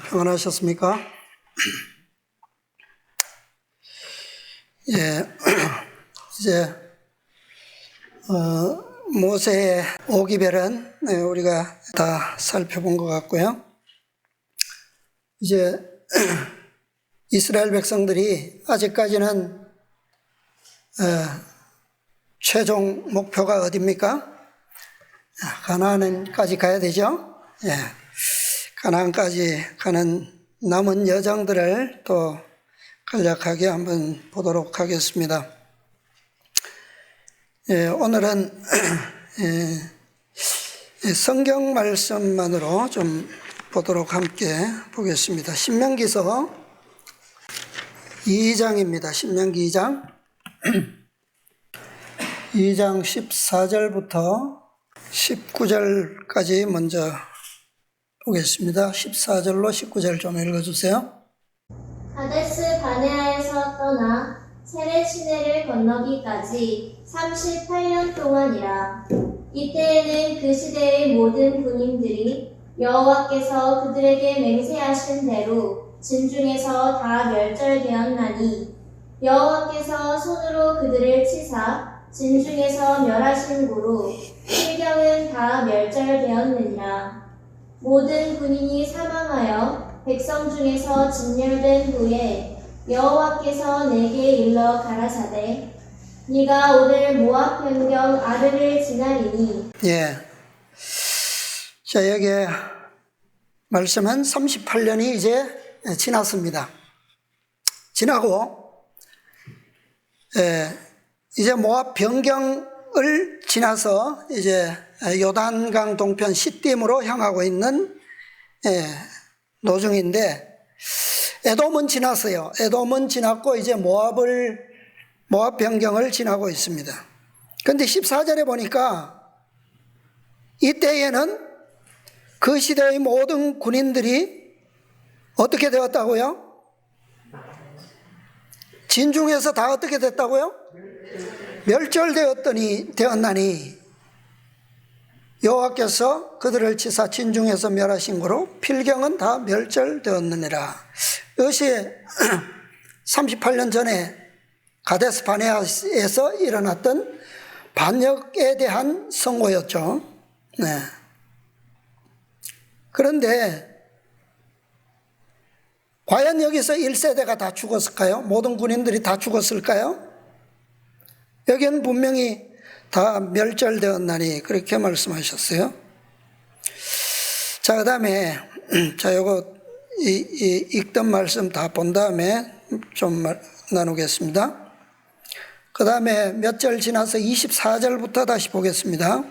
평안하셨습니까? 예, 이제 모세의 오기별은 우리가 다 살펴본 것 같고요. 이제 이스라엘 백성들이 아직까지는 최종 목표가 어디입니까? 가나안까지 가야 되죠. 예, 가나안까지 가는 남은 여정들을 또 간략하게 한번 보도록 하겠습니다. 예, 오늘은 성경 말씀만으로 좀 보도록 함께 보겠습니다. 신명기서 2장입니다. 신명기 2장 2장 14절부터 19절까지 먼저 보겠습니다. 14절로 19절 좀 읽어주세요. 가데스 바네아에서 떠나 세렛 시내를 건너기까지 38년 동안이라. 이때에는 그 시대의 모든 군인들이 여호와께서 그들에게 맹세하신 대로 진중에서 다 멸절되었나니, 여호와께서 손으로 그들을 치사 진중에서 멸하신 고로 필경은 다 멸절되었느니라. 모든 군인이 사망하여 백성 중에서 진멸된 후에 여호와께서 내게 일러 가라사대, 네가 오늘 모압 변경 아르를 지나리니. 예. 자, 여기 말씀은 38년이 이제 지났습니다. 지나고, 이제 모압 변경을 지나서 이제 요단강 동편 시딤으로 향하고 있는 노중인데, 에돔은 지났어요. 에돔은 지났고 이제 모압 변경을 지나고 있습니다. 그런데 14절에 보니까 이때에는 그 시대의 모든 군인들이 어떻게 되었다고요? 진중에서 다 어떻게 됐다고요? 멸절되었나니 여호와께서 그들을 치사 진중에서 멸하신 거로 필경은 다 멸절되었느니라. 이것이 38년 전에 가데스 바네아에서 일어났던 반역에 대한 선고였죠. 네. 그런데 과연 여기서 1세대가 다 죽었을까요? 모든 군인들이 다 죽었을까요? 여기는 분명히 다 멸절되었나니 그렇게 말씀하셨어요. 자, 그 다음에 요거 읽던 말씀 다 본 다음에 좀 나누겠습니다. 그 다음에 몇 절 지나서 24절부터 다시 보겠습니다.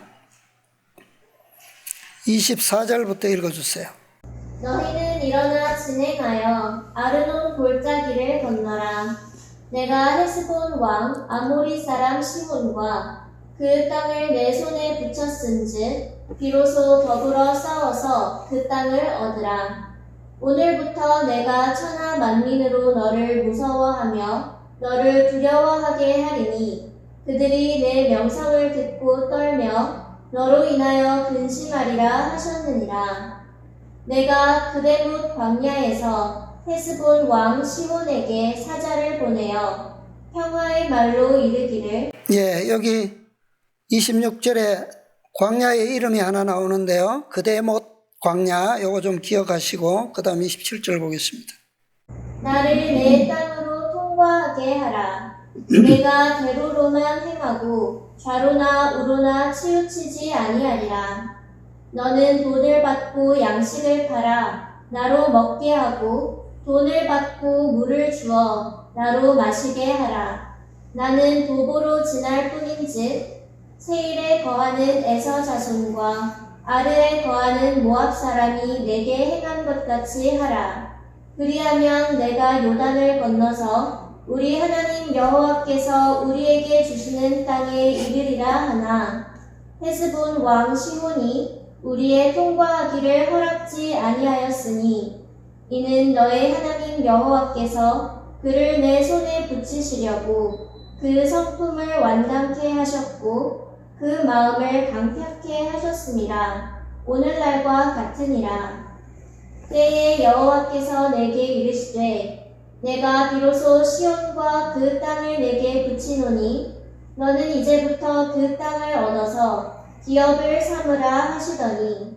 24절부터 읽어주세요. 너희는 일어나 진행하여 아르논 골짜기를 건너라. 내가 헤스본 왕 아모리 사람 시몬과 그 땅을 내 손에 붙였은즉 비로소 더불어 싸워서 그 땅을 얻으라. 오늘부터 내가 천하 만민으로 너를 무서워하며 너를 두려워하게 하리니, 그들이 내 명성을 듣고 떨며 너로 인하여 근심하리라 하셨느니라. 내가 그대뭇 광야에서 헤스본 왕 시몬에게 사자를 보내어 평화의 말로 이르기를. 예, 여기 26절에 광야의 이름이 하나 나오는데요. 그대못 광야, 요거 좀 기억하시고 그 다음 27절 보겠습니다. 나를 내 땅으로 통과하게 하라. 내가 대로로만 행하고 좌로나 우로나 치우치지 아니하리라. 너는 돈을 받고 양식을 팔아 나로 먹게 하고 돈을 받고 물을 주어 나로 마시게 하라. 나는 도보로 지날 뿐인즉 세일에 거하는 에서 자손과 아르에 거하는 모압 사람이 내게 행한 것 같이 하라. 그리하면 내가 요단을 건너서 우리 하나님 여호와께서 우리에게 주시는 땅에 이르리라 하나, 헤스본 왕 시몬이 우리의 통과하기를 허락지 아니하였으니, 이는 너의 하나님 여호와께서 그를 내 손에 붙이시려고 그 성품을 완강케 하셨고 그 마음을 강팍케 하셨습니다. 오늘날과 같으니라. 때에 여호와께서 내게 이르시되 내가 비로소 시온과 그 땅을 내게 붙이노니 너는 이제부터 그 땅을 얻어서 기업을 삼으라 하시더니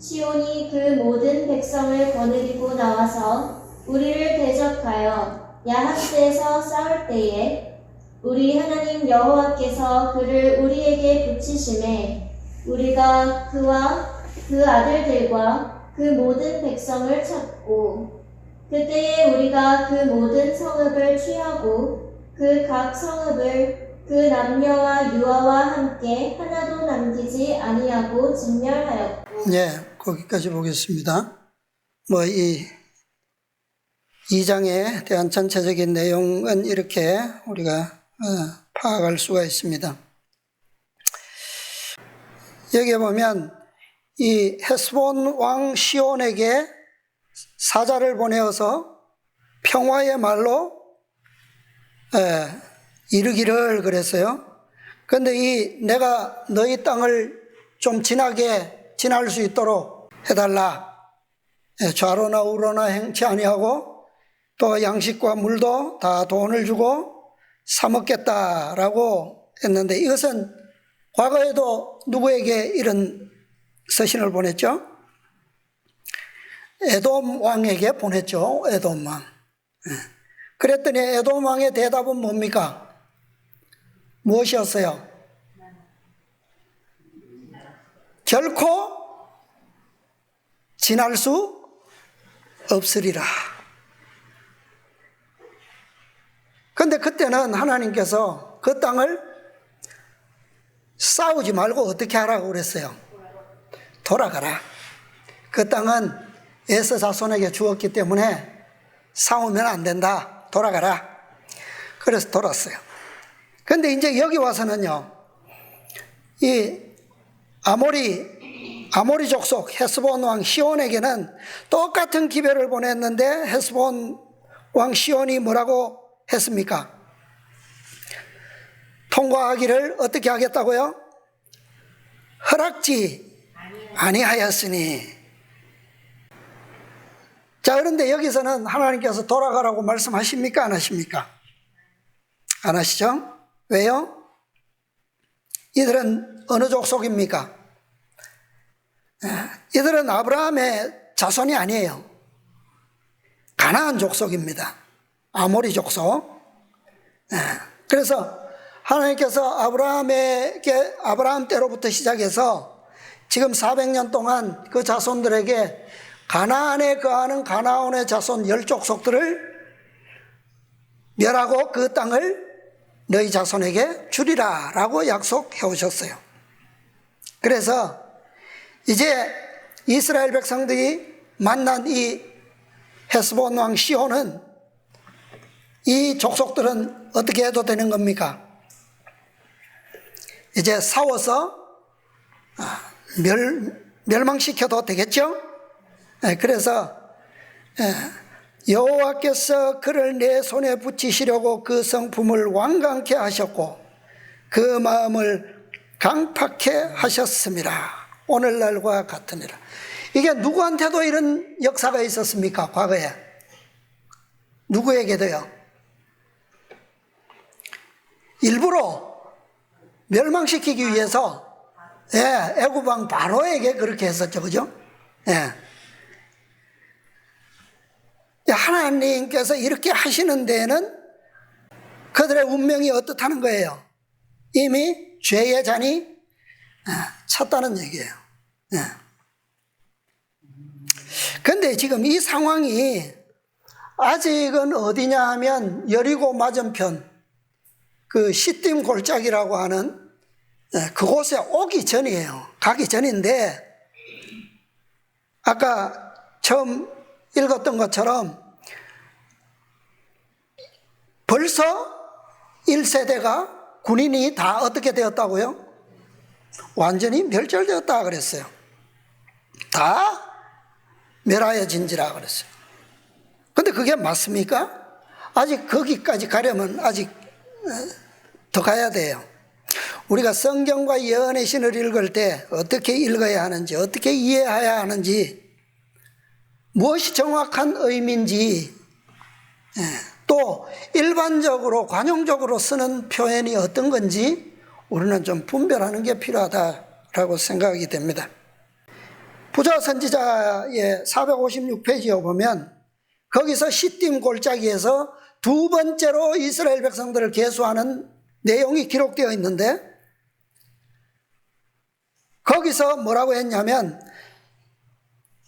시온이 그 모든 백성을 거느리고 나와서 우리를 대적하여 야하스에서 싸울 때에 우리 하나님 여호와께서 그를 우리에게 붙이심에 우리가 그와 그 아들들과 그 모든 백성을 찾고 그때에 우리가 그 모든 성읍을 취하고 그 각 성읍을 그 남녀와 유아와 함께 하나도 남기지 아니하고 진멸하였고. 예, 거기까지 보겠습니다. 이 2장에 대한 전체적인 내용은 이렇게 우리가 파악할 수가 있습니다. 여기에 보면 이 헤스본 왕 시온에게 사자를 보내어서 평화의 말로 이르기를 그랬어요. 그런데 내가 너희 땅을 좀 지날 수 있도록 해달라. 좌로나 우로나 행치 아니하고 또 양식과 물도 다 돈을 주고 사 먹겠다라고 했는데 이것은 과거에도 누구에게 이런 서신을 보냈죠? 에돔 왕에게 보냈죠. 에돔 왕. 그랬더니 에돔 왕의 대답은 뭡니까? 무엇이었어요? 결코 지날 수 없으리라. 그런데 그때는 하나님께서 그 땅을 싸우지 말고 어떻게 하라고 그랬어요? 돌아가라. 그 땅은 에서 자손에게 주었기 때문에 싸우면 안 된다. 돌아가라. 그래서 돌았어요. 그런데 이제 여기 와서는요, 이 아모리 족속 헤스본 왕 시온에게는 똑같은 기별을 보냈는데 헤스본 왕 시온이 뭐라고 했습니까? 통과하기를 어떻게 하겠다고요? 허락지 아니하였으니. 자, 그런데 여기서는 하나님께서 돌아가라고 말씀하십니까? 안 하십니까? 안 하시죠? 왜요? 이들은 어느 족속입니까? 이들은 아브라함의 자손이 아니에요. 가나안 족속입니다. 아모리 족속. 그래서 하나님께서 아브라함 때로부터 시작해서 지금 400년 동안 그 자손들에게 가나안에 거하는 가나안의 자손 10족속들을 멸하고 그 땅을 너희 자손에게 주리라 라고 약속해 오셨어요. 그래서 이제 이스라엘 백성들이 만난 이 헤스본 왕 시온은 이 족속들은 어떻게 해도 되는 겁니까? 이제 싸워서 멸망시켜도 되겠죠? 그래서 여호와께서 그를 내 손에 붙이시려고 그 성품을 완강케 하셨고 그 마음을 강팍케 하셨습니다. 오늘날과 같으니라. 이게 누구한테도 이런 역사가 있었습니까? 과거에. 누구에게도요. 일부러 멸망시키기 위해서 애굽 왕 바로에게 그렇게 했었죠. 그죠? 하나님께서 이렇게 하시는 데에는 그들의 운명이 어떻다는 거예요? 이미 죄의 잔이 찼다는 얘기예요. 그런데 지금 이 상황이 아직은 어디냐 하면 여리고 맞은편 그 시딤 골짜기라고 하는 그곳에 오기 전이에요. 가기 전인데 아까 처음 읽었던 것처럼 벌써 1세대가 군인이 다 어떻게 되었다고요? 완전히 멸절되었다 그랬어요. 다 멸하여진지라 그랬어요. 근데 그게 맞습니까? 아직 거기까지 가려면 아직 더 가야 돼요. 우리가 성경과 예언의 신을 읽을 때 어떻게 읽어야 하는지, 어떻게 이해해야 하는지 무엇이 정확한 의미인지, 또 일반적으로 관용적으로 쓰는 표현이 어떤 건지 우리는 좀 분별하는 게 필요하다라고 생각이 됩니다. 부자 선지자의 456페이지에 보면 거기서 시딤 골짜기에서 두 번째로 이스라엘 백성들을 계수하는 내용이 기록되어 있는데, 거기서 뭐라고 했냐면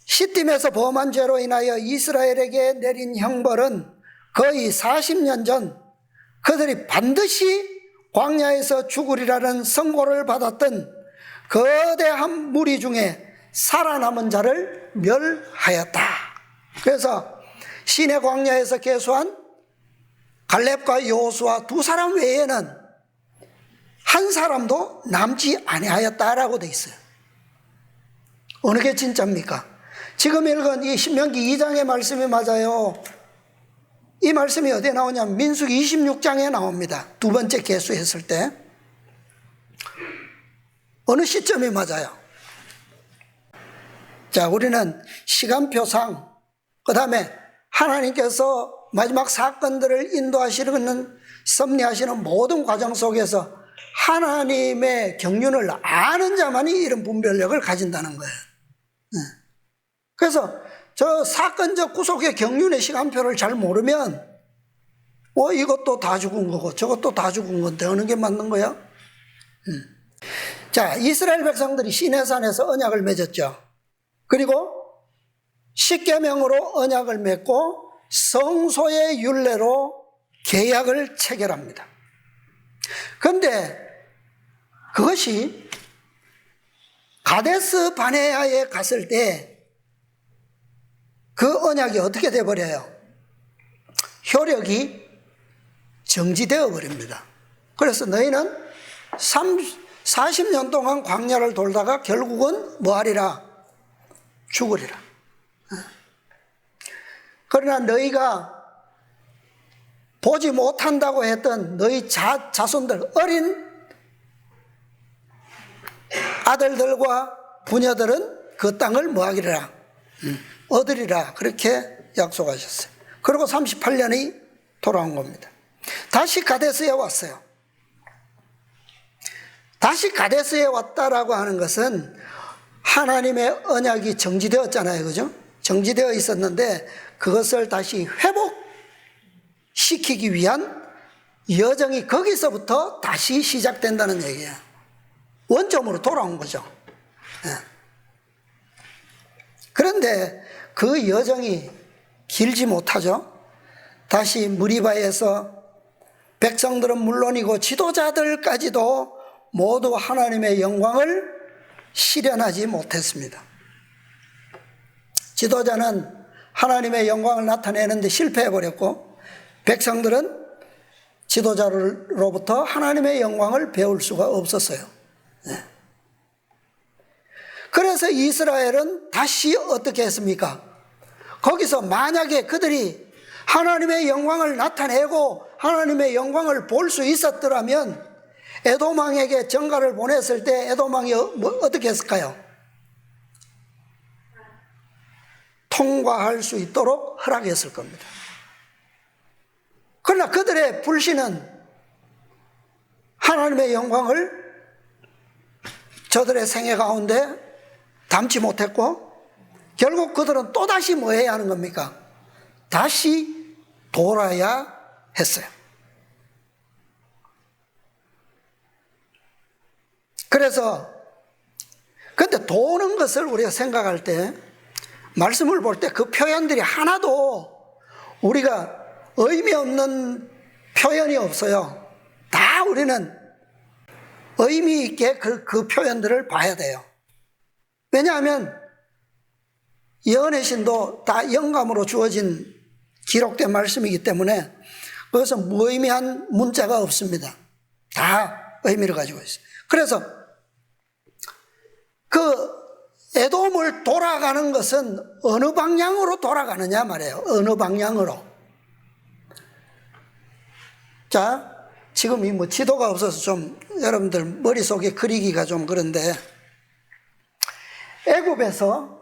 시딤에서 범한 죄로 인하여 이스라엘에게 내린 형벌은 거의 40년 전 그들이 반드시 광야에서 죽으리라는 선고를 받았던 거대한 무리 중에 살아남은 자를 멸하였다. 그래서 시내 광야에서 계수한 갈렙과 여호수아 두 사람 외에는 한 사람도 남지 아니하였다라고 되어 있어요. 어느 게 진짜입니까? 지금 읽은 이 신명기 2장의 말씀이 맞아요. 이 말씀이 어디에 나오냐면 민수기 26장에 나옵니다. 두 번째 계수했을 때. 어느 시점이 맞아요? 자, 우리는 시간표상, 그 다음에 하나님께서 마지막 사건들을 인도하시는, 섭리하시는 모든 과정 속에서 하나님의 경륜을 아는 자만이 이런 분별력을 가진다는 거예요. 그래서 저 사건적 구속의 경륜의 시간표를 잘 모르면 이것도 다 죽은 거고 저것도 다 죽은 건데 어느 게 맞는 거야? 자, 이스라엘 백성들이 시내산에서 언약을 맺었죠. 그리고 십계명으로 언약을 맺고 성소의 율례로 계약을 체결합니다. 그런데 그것이 가데스 바네아에 갔을 때 그 언약이 어떻게 돼버려요? 효력이 정지되어 버립니다. 그래서 너희는 40년 동안 광야를 돌다가 결국은 뭐하리라? 죽으리라. 그러나 너희가 보지 못한다고 했던 너희 자손들, 어린 아들들과 부녀들은 그 땅을 뭐하기라? 얻으리라. 그렇게 약속하셨어요. 그리고 38년이 돌아온 겁니다. 다시 가데스에 왔어요. 다시 가데스에 왔다라고 하는 것은 하나님의 언약이 정지되었잖아요. 그죠? 정지되어 있었는데 그것을 다시 회복시키기 위한 여정이 거기서부터 다시 시작된다는 얘기예요. 원점으로 돌아온 거죠. 그런데 그 여정이 길지 못하죠. 다시 무리바에서 백성들은 물론이고 지도자들까지도 모두 하나님의 영광을 실현하지 못했습니다. 지도자는 하나님의 영광을 나타내는데 실패해버렸고 백성들은 지도자로부터 하나님의 영광을 배울 수가 없었어요. 그래서 이스라엘은 다시 어떻게 했습니까? 거기서 만약에 그들이 하나님의 영광을 나타내고 하나님의 영광을 볼 수 있었더라면 에돔 왕에게 전가를 보냈을 때 에돔 왕이 어떻게 했을까요? 통과할 수 있도록 허락했을 겁니다. 그러나 그들의 불신은 하나님의 영광을 저들의 생애 가운데 담지 못했고 결국 그들은 또다시 뭐 해야 하는 겁니까? 다시 돌아야 했어요. 그래서 근데 도는 것을 우리가 생각할 때 말씀을 볼 때 그 표현들이 하나도 우리가 의미 없는 표현이 없어요. 다 우리는 의미 있게 그 표현들을 봐야 돼요. 왜냐하면 예언의 신도 다 영감으로 주어진 기록된 말씀이기 때문에 그것은 무의미한 문자가 없습니다. 다 의미를 가지고 있어요. 그래서 그 에돔을 돌아가는 것은 어느 방향으로 돌아가느냐 말이에요. 어느 방향으로. 자, 지금 이 지도가 없어서 좀 여러분들 머릿속에 그리기가 좀 그런데 애굽에서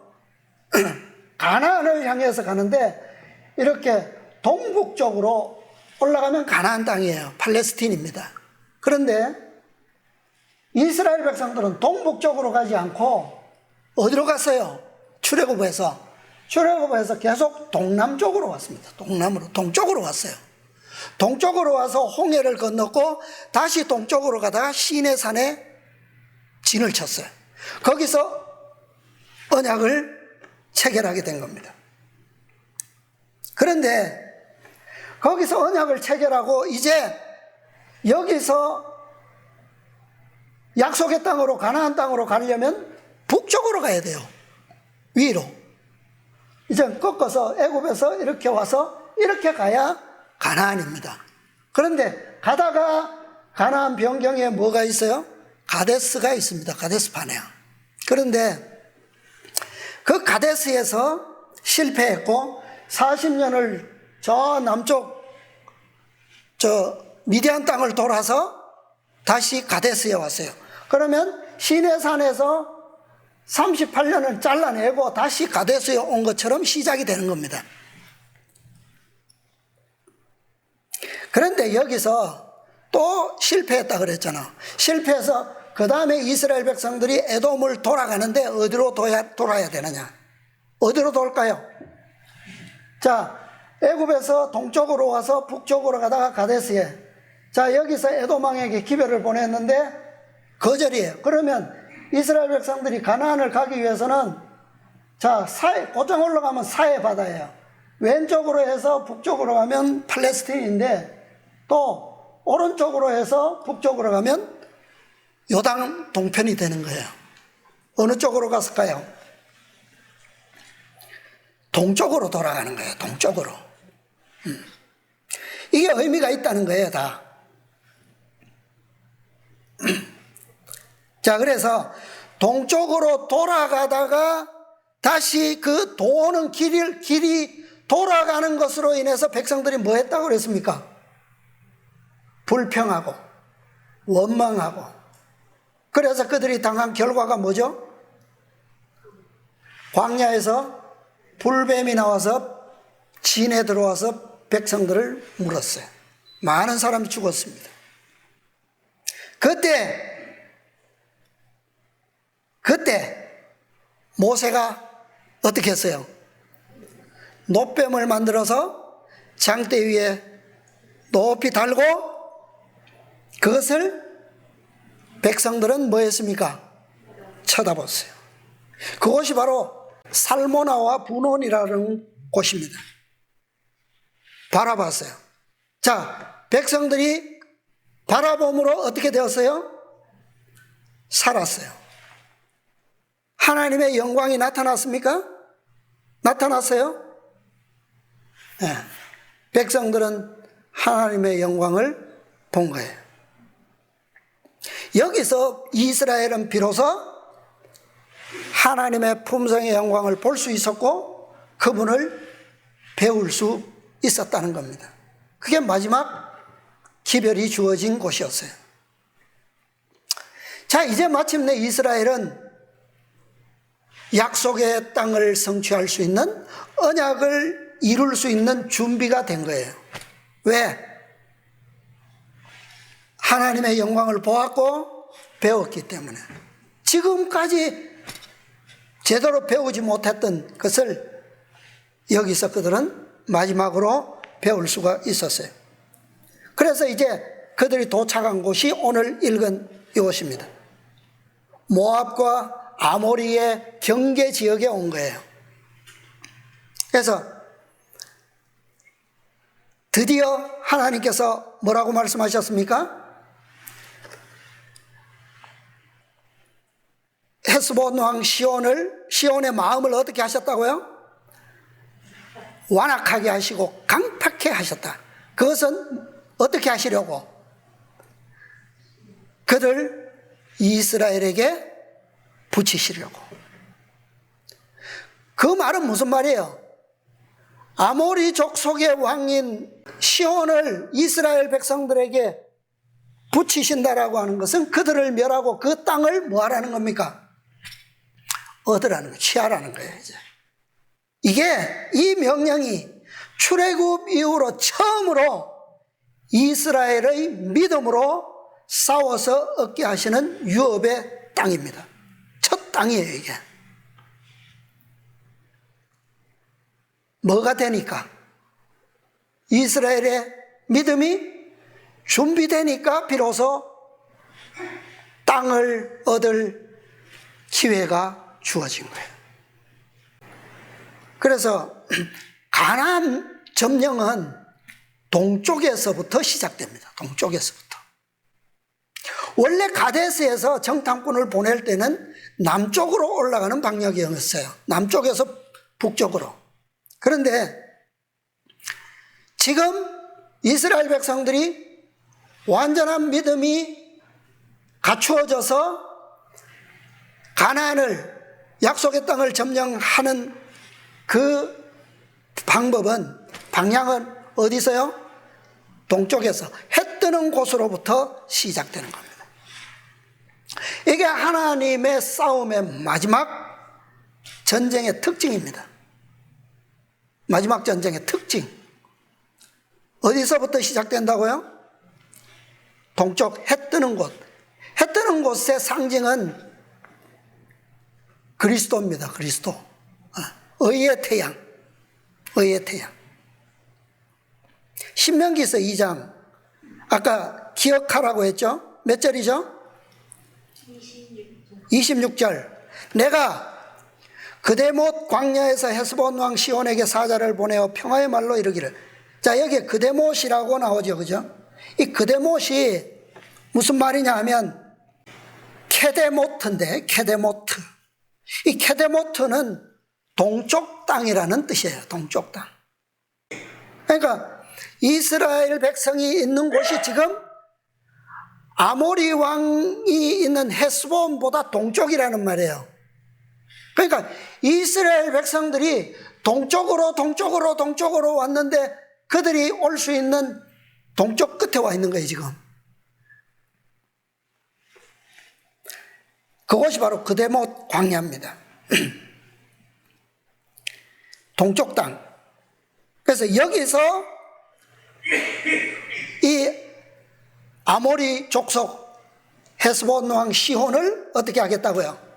가나안을 향해서 가는데 이렇게 동북쪽으로 올라가면 가나안 땅이에요. 팔레스틴입니다. 그런데 이스라엘 백성들은 동북쪽으로 가지 않고 어디로 갔어요? 출애굽에서 계속 동남쪽으로 왔습니다. 동쪽으로 왔어요. 동쪽으로 와서 홍해를 건넜고 다시 동쪽으로 가다가 시내산에 진을 쳤어요. 거기서 언약을 체결하게 된 겁니다. 그런데 거기서 언약을 체결하고 이제 여기서 약속의 땅으로 가나안 땅으로 가려면 북쪽으로 가야 돼요. 위로. 이제 꺾어서 애굽에서 이렇게 와서 이렇게 가야 가나안입니다. 그런데 가다가 가나안 변경에 뭐가 있어요? 가데스가 있습니다. 가데스 바네아. 그런데 그 가데스에서 실패했고 40년을 저 남쪽 미디안 땅을 돌아서 다시 가데스에 왔어요. 그러면 시내산에서 38년을 잘라내고 다시 가데스에 온 것처럼 시작이 되는 겁니다. 그런데 여기서 또 실패했다 그랬잖아. 실패해서 그 다음에 이스라엘 백성들이 에돔을 돌아가는데 어디로 돌아야 되느냐? 어디로 돌까요? 자, 애굽에서 동쪽으로 와서 북쪽으로 가다가 가데스에, 자, 여기서 에돔 왕에게 기별을 보냈는데 거절이에요. 그러면 이스라엘 백성들이 가나안을 가기 위해서는, 자, 고장 올라가면 사해 바다예요. 왼쪽으로 해서 북쪽으로 가면 팔레스틴인데, 또 오른쪽으로 해서 북쪽으로 가면 요단 동편이 되는 거예요. 어느 쪽으로 갔을까요? 동쪽으로 돌아가는 거예요. 동쪽으로. 이게 의미가 있다는 거예요, 다. 자, 그래서 동쪽으로 돌아가다가 다시 그 도는 길이 돌아가는 것으로 인해서 백성들이 뭐 했다고 그랬습니까? 불평하고 원망하고. 그래서 그들이 당한 결과가 뭐죠? 광야에서 불뱀이 나와서 진에 들어와서 백성들을 물었어요. 많은 사람이 죽었습니다. 그때 모세가 어떻게 했어요? 놋뱀을 만들어서 장대 위에 높이 달고 그것을 백성들은 뭐 했습니까? 쳐다봤어요. 그곳이 바로 살모나와 분원이라는 곳입니다. 바라봤어요. 자, 백성들이 바라봄으로 어떻게 되었어요? 살았어요. 하나님의 영광이 나타났습니까? 나타났어요? 네. 백성들은 하나님의 영광을 본 거예요. 여기서 이스라엘은 비로소 하나님의 품성의 영광을 볼 수 있었고 그분을 배울 수 있었다는 겁니다. 그게 마지막 기별이 주어진 곳이었어요. 자, 이제 마침내 이스라엘은 약속의 땅을 성취할 수 있는 언약을 이룰 수 있는 준비가 된 거예요. 왜? 하나님의 영광을 보았고 배웠기 때문에. 지금까지 제대로 배우지 못했던 것을 여기서 그들은 마지막으로 배울 수가 있었어요. 그래서 이제 그들이 도착한 곳이 오늘 읽은 이곳입니다. 모압과 아모리의 경계 지역에 온 거예요. 그래서 드디어 하나님께서 뭐라고 말씀하셨습니까? 헤스본 왕 시온의 마음을 어떻게 하셨다고요? 완악하게 하시고 강팍해 하셨다. 그것은 어떻게 하시려고? 그들 이스라엘에게 붙이시려고. 그 말은 무슨 말이에요? 아모리 족속의 왕인 시온을 이스라엘 백성들에게 붙이신다라고 하는 것은 그들을 멸하고 그 땅을 뭐 하라는 겁니까? 얻으라는 거예요. 취하라는 거예요, 이제. 이 명령이 출애굽 이후로 처음으로 이스라엘의 믿음으로 싸워서 얻게 하시는 유업의 땅입니다. 첫 땅이에요, 이게. 뭐가 되니까? 이스라엘의 믿음이 준비되니까 비로소 땅을 얻을 기회가 주어진 거예요. 그래서 가나안 점령은 동쪽에서부터 시작됩니다. 동쪽에서부터. 원래 가데스에서 정탐꾼을 보낼 때는 남쪽으로 올라가는 방향이었어요. 남쪽에서 북쪽으로. 그런데 지금 이스라엘 백성들이 완전한 믿음이 갖추어져서 가나안을, 약속의 땅을 점령하는 그 방향은 어디서요? 동쪽에서 해 뜨는 곳으로부터 시작되는 겁니다. 이게 하나님의 싸움의 마지막 전쟁의 특징입니다. 마지막 전쟁의 특징. 어디서부터 시작된다고요? 동쪽 해 뜨는 곳. 해 뜨는 곳의 상징은 그리스도입니다. 그리스도. 의의 태양. 의의 태양. 신명기서 2장. 아까 기억하라고 했죠? 몇 절이죠? 26절. 내가 그대못 광야에서 헤스본 왕 시온에게 사자를 보내어 평화의 말로 이르기를. 자, 여기 그대못이라고 나오죠. 그죠? 이 그대못이 무슨 말이냐 하면 케데모트인데, 케데모트. 이 케데모트는 동쪽 땅이라는 뜻이에요. 동쪽 땅. 그러니까 이스라엘 백성이 있는 곳이 지금 아모리 왕이 있는 헤스본보다 동쪽이라는 말이에요. 그러니까 이스라엘 백성들이 동쪽으로 왔는데 그들이 올 수 있는 동쪽 끝에 와 있는 거예요, 지금. 그곳이 바로 그대못 광야입니다. 동쪽 땅. 그래서 여기서 이 아모리 족속 헤스본 왕 시혼을 어떻게 하겠다고요?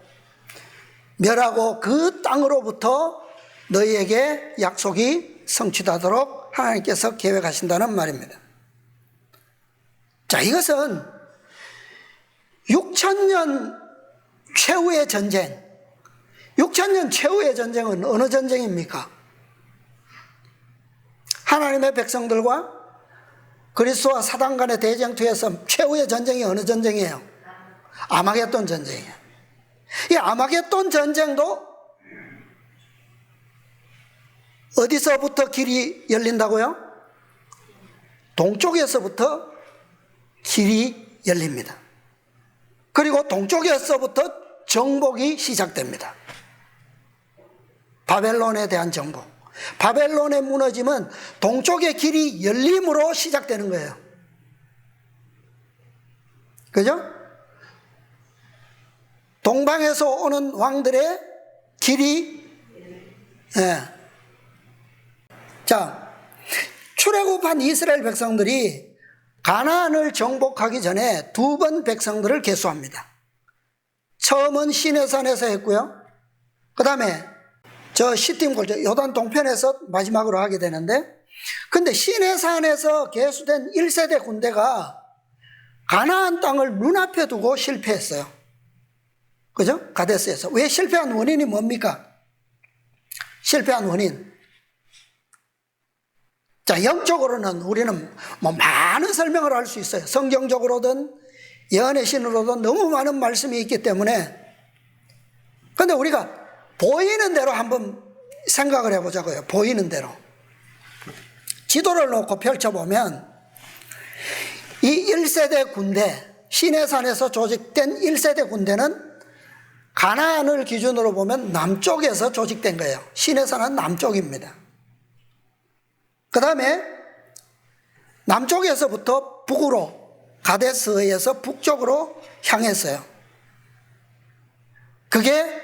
멸하고 그 땅으로부터 너희에게 약속이 성취되도록 하나님께서 계획하신다는 말입니다. 자, 이것은 6,000년 최후의 전쟁. 6,000년 최후의 전쟁은 어느 전쟁입니까? 하나님의 백성들과 그리스도와 사단 간의 대쟁투에서 최후의 전쟁이 어느 전쟁이에요? 아마겟돈 전쟁이에요. 이 아마겟돈 전쟁도 어디서부터 길이 열린다고요? 동쪽에서부터 길이 열립니다. 그리고 동쪽에서부터 정복이 시작됩니다. 바벨론에 대한 정복. 바벨론의 무너짐은 동쪽의 길이 열림으로 시작되는 거예요. 그죠? 동방에서 오는 왕들의 길이, 예. 자, 출애굽한 이스라엘 백성들이 가나안을 정복하기 전에 두 번 백성들을 계수합니다. 처음은 시내산에서 했고요. 그 다음에 저 시딤 골, 요단 동편에서 마지막으로 하게 되는데, 근데 시내산에서 계수된 1세대 군대가 가나안 땅을 눈앞에 두고 실패했어요. 그죠? 가데스에서. 왜 실패한 원인이 뭡니까? 실패한 원인. 자, 영적으로는 우리는 뭐 많은 설명을 할 수 있어요. 성경적으로든 예언의 신으로든 너무 많은 말씀이 있기 때문에. 근데 우리가 보이는 대로 한번 생각을 해보자고요. 보이는 대로. 지도를 놓고 펼쳐보면 이 1세대 군대, 시내산에서 조직된 1세대 군대는 가나안을 기준으로 보면 남쪽에서 조직된 거예요. 시내산은 남쪽입니다. 그 다음에 남쪽에서부터 북으로, 가데스에서 북쪽으로 향했어요. 그게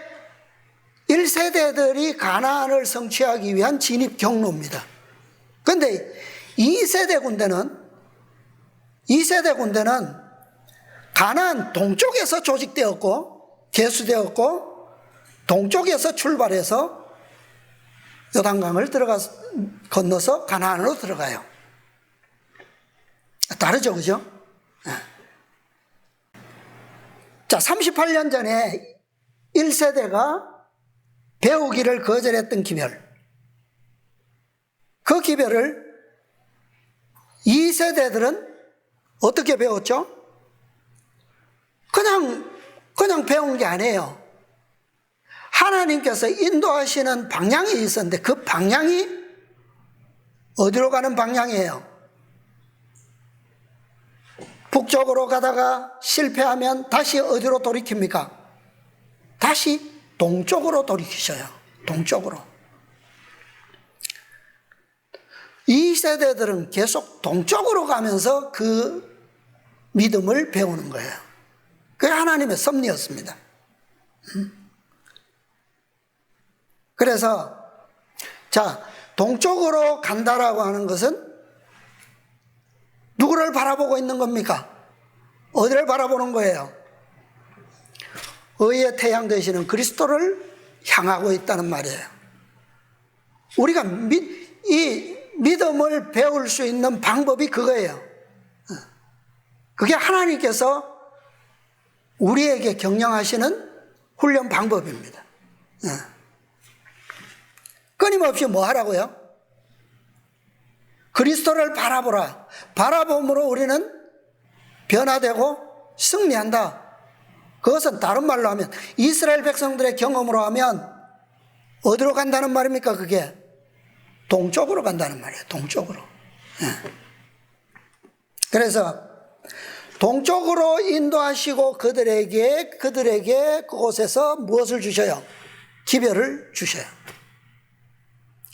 1세대들이 가나안을 성취하기 위한 진입 경로입니다. 그런데 2세대 군대는 가나안 동쪽에서 조직되었고 개수되었고 동쪽에서 출발해서 요단강을 건너서 가나안으로 들어가요. 다르죠, 그죠? 자, 38년 전에 1세대가 배우기를 거절했던 기별, 그 기별을 2세대들은 어떻게 배웠죠? 그냥 배운 게 아니에요. 하나님께서 인도하시는 방향이 있었는데 그 방향이 어디로 가는 방향이에요? 북쪽으로 가다가 실패하면 다시 어디로 돌이킵니까? 다시 동쪽으로 돌이키셔요. 동쪽으로. 이 세대들은 계속 동쪽으로 가면서 그 믿음을 배우는 거예요. 그게 하나님의 섭리였습니다. 그래서 자, 동쪽으로 간다라고 하는 것은 누구를 바라보고 있는 겁니까? 어디를 바라보는 거예요? 의의 태양 되시는 그리스도를 향하고 있다는 말이에요. 우리가 이 믿음을 배울 수 있는 방법이 그거예요. 그게 하나님께서 우리에게 경영하시는 훈련 방법입니다. 끊임없이 뭐 하라고요? 그리스도를 바라보라. 바라봄으로 우리는 변화되고 승리한다. 그것은 다른 말로 하면 이스라엘 백성들의 경험으로 하면 어디로 간다는 말입니까? 그게 동쪽으로 간다는 말이에요. 동쪽으로. 그래서 동쪽으로 인도하시고 그들에게 그곳에서 무엇을 주셔요? 기별을 주셔요.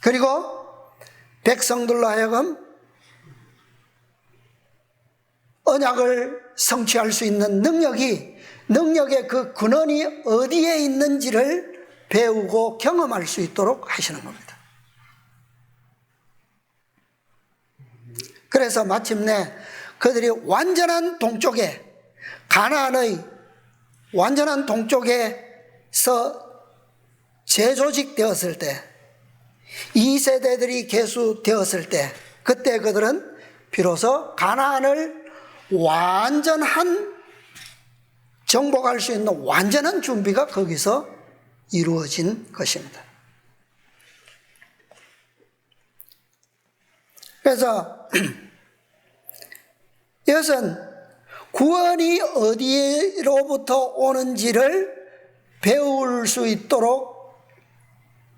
그리고 백성들로 하여금 언약을 성취할 수 있는 능력의 그 근원이 어디에 있는지를 배우고 경험할 수 있도록 하시는 겁니다. 그래서 마침내 그들이 완전한 동쪽에, 가나안의 완전한 동쪽에서 재조직되었을 때, 2세대들이 계수되었을 때, 그때 그들은 비로소 가나안을 정복할 수 있는 완전한 준비가 거기서 이루어진 것입니다. 그래서 이것은 구원이 어디로부터 오는지를 배울 수 있도록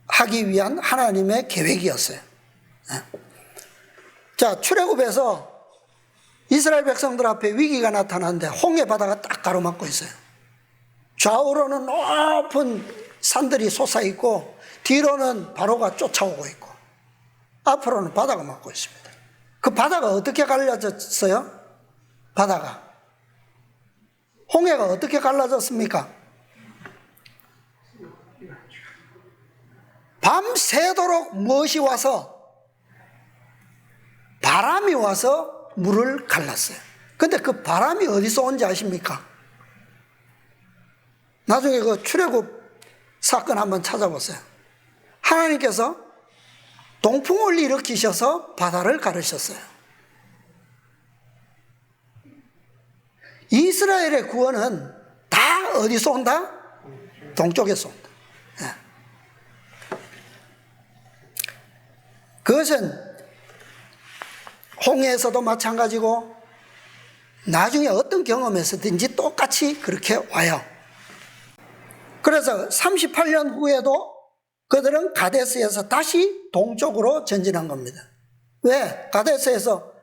하기 위한 하나님의 계획이었어요. 자, 출애굽에서 이스라엘 백성들 앞에 위기가 나타났는데 홍해 바다가 딱 가로막고 있어요. 좌우로는 높은 산들이 솟아있고 뒤로는 바로가 쫓아오고 있고 앞으로는 바다가 막고 있습니다. 그 바다가 어떻게 갈라졌어요? 바다가 홍해가 어떻게 갈라졌습니까? 밤새도록 무엇이 와서 바람이 와서 물을 갈랐어요. 근데 그 바람이 어디서 온지 아십니까? 나중에 그 출애굽 사건 한번 찾아보세요. 하나님께서 동풍을 일으키셔서 바다를 가르셨어요. 이스라엘의 구원은 다 어디서 온다? 동쪽에서 온다. 그것은 홍해에서도 마찬가지고 나중에 어떤 경험에서든지 똑같이 그렇게 와요. 그래서 38년 후에도 그들은 가데스에서 다시 동쪽으로 전진한 겁니다. 왜? 가데스에서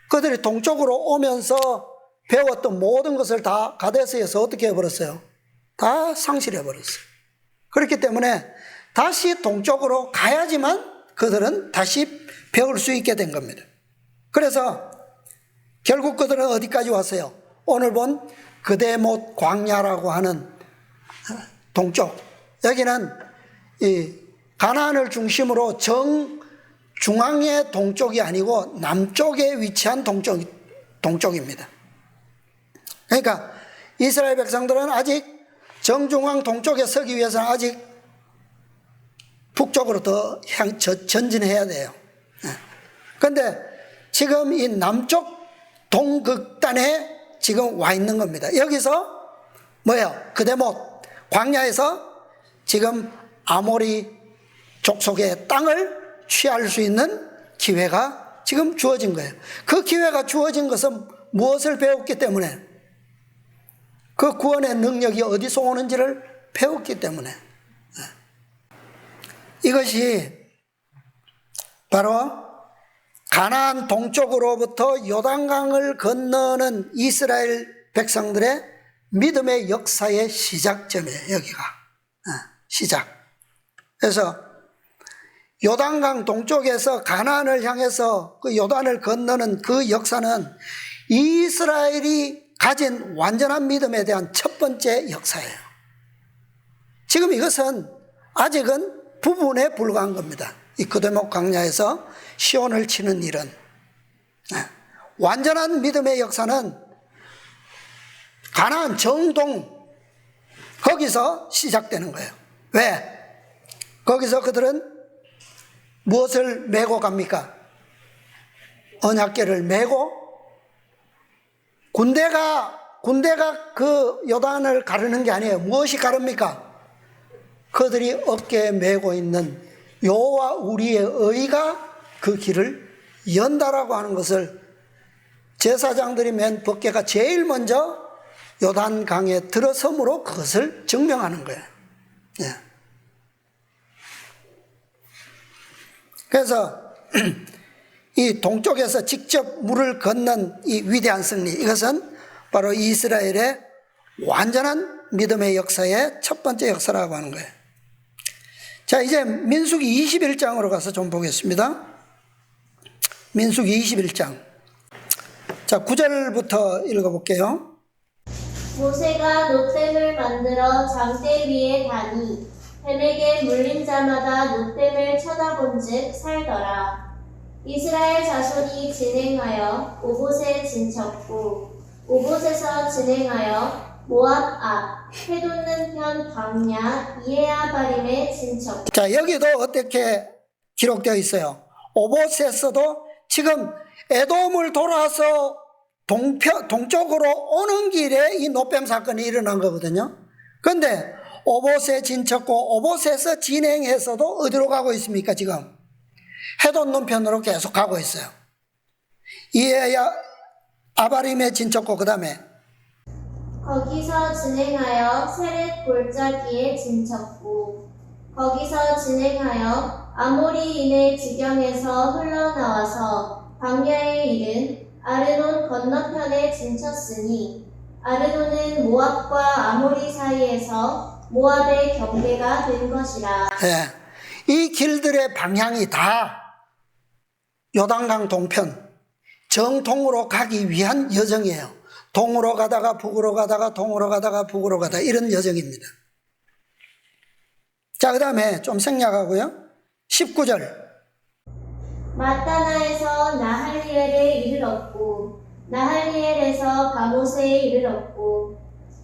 그들이 동쪽으로 오면서 배웠던 모든 것을 다 가데스에서 어떻게 해버렸어요? 다 상실해버렸어요. 그렇기 때문에 다시 동쪽으로 가야지만 그들은 다시 배울 수 있게 된 겁니다. 그래서 결국 그들은 어디까지 왔어요? 오늘 본 그대못 광야라고 하는 동쪽, 여기는 이 가나안을 중심으로 중앙의 동쪽이 아니고 남쪽에 위치한 동쪽입니다. 그러니까 이스라엘 백성들은 아직 정중앙 동쪽에 서기 위해서는 아직 북쪽으로 더 전진해야 돼요. 그런데 지금 이 남쪽 동극단에 지금 와 있는 겁니다. 여기서 뭐예요? 그대못 광야에서 지금 아모리 족속의 땅을 취할 수 있는 기회가 지금 주어진 거예요. 그 기회가 주어진 것은 무엇을 배웠기 때문에, 그 구원의 능력이 어디서 오는지를 배웠기 때문에, 이것이 바로 가나안 동쪽으로부터 요단강을 건너는 이스라엘 백성들의 믿음의 역사의 시작점이에요. 여기가 시작. 그래서 요단강 동쪽에서 가나안을 향해서 그 요단을 건너는 그 역사는 이스라엘이 가진 완전한 믿음에 대한 첫 번째 역사예요. 지금 이것은 아직은 부분에 불과한 겁니다. 이 그대목 광야에서 시온을 치는 일은. 완전한 믿음의 역사는 가나안 정동, 거기서 시작되는 거예요. 왜? 거기서 그들은 무엇을 메고 갑니까? 언약궤를 메고, 군대가 그 요단을 가르는 게 아니에요. 무엇이 가릅니까? 그들이 어깨에 메고 있는 여호와 우리의 의가 그 길을 연다라고 하는 것을 제사장들이 맨 법궤가 제일 먼저 요단강에 들어섬으로 그것을 증명하는 거예요. 예. 그래서 이 동쪽에서 직접 물을 건넌 이 위대한 승리, 이것은 바로 이스라엘의 완전한 믿음의 역사의 첫 번째 역사라고 하는 거예요. 자, 이제 민수기 21장으로 가서 좀 보겠습니다. 민수기 21장. 자, 9절부터 읽어볼게요. 모세가 노댐을 만들어 장대 위에 다니 뱀에게 물린 자마다 노댐을 쳐다본즉 살더라. 이스라엘 자손이 진행하여 오봇에 진쳤고 오봇에서 진행하여 모압 앞 해돋는 편 광야 이에아바림에 진쳤고. 자, 여기도 어떻게 기록되어 있어요? 오봇에서도 지금 에돔을 돌아서 동쪽으로 오는 길에 이 노뱀 사건이 일어난 거거든요. 그런데 오봇에 진쳤고 오봇에서 진행해서도 어디로 가고 있습니까? 지금 해돋는 편으로 계속 가고 있어요. 이에야 아바림에 진쳤고 그 다음에 거기서 진행하여 세렛 골짜기에 진쳤고 거기서 진행하여 아모리인의 지경에서 흘러나와서 광야에 이른 아르논 건너편에 진쳤으니 아르논은 모압과 아모리 사이에서 모압의 경계가 된 것이라. 네, 이 길들의 방향이 다 요단강 동편 정통으로 가기 위한 여정이에요. 동으로 가다가 북으로 가다가 동으로 가다가 북으로 가다 이런 여정입니다. 자, 그 다음에 좀 생략하고요. 19절. 마따나에서 나할리엘에 이르렀고 나할리엘에서 가못에 이르렀고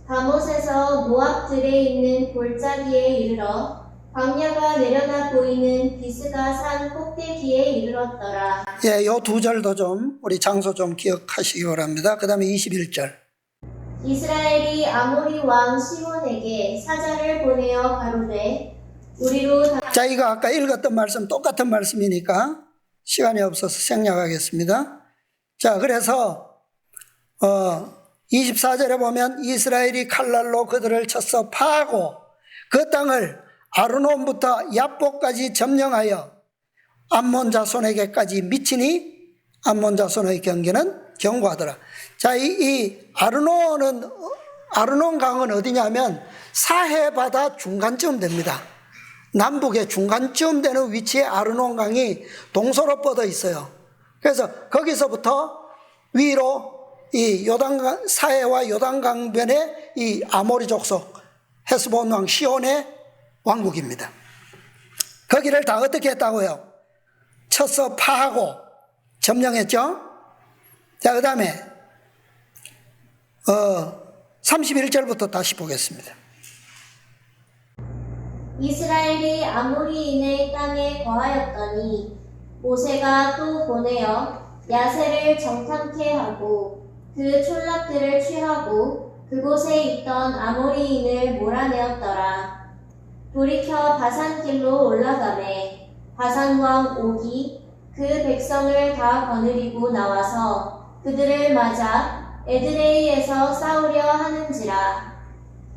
가못에서 모압 들에 있는 골짜기에 이르러 광야가 내려다 보이는 비스가 산 꼭대기에 이르렀더라. 예, 요 두 절도 좀 우리 장소 좀 기억하시기 바랍니다. 그 다음에 21절. 이스라엘이 아모리 왕 시몬에게 사자를 보내어 가로되 우리로 자, 이거 아까 읽었던 말씀 똑같은 말씀이니까 시간이 없어서 생략하겠습니다. 자, 그래서 24절에 보면 이스라엘이 칼날로 그들을 쳐서 파하고 그 땅을 아르논부터 야복까지 점령하여 암몬 자손에게까지 미치니 암몬 자손의 경계는 견고하더라. 자, 이 아르논 강은 어디냐면 사해 바다 중간쯤 됩니다. 남북의 중간쯤 되는 위치에 아르논 강이 동서로 뻗어 있어요. 그래서 거기서부터 위로 이 요단강 사해와 요단강변에 이 아모리 족속 헤스본 왕 시온의 왕국입니다. 거기를 다 어떻게 했다고요? 쳐서 파하고 점령했죠. 자, 그 다음에 31절부터 다시 보겠습니다. 이스라엘이 아모리인의 땅에 거하였더니 모세가 또 보내어 야세를 정탐케 하고 그 촌락들을 취하고 그곳에 있던 아모리인을 몰아내었더라. 돌이켜 바산길로 올라가매 바산 왕 옥이 그 백성을 다 거느리고 나와서 그들을 맞아 에드레이에서 싸우려 하는지라.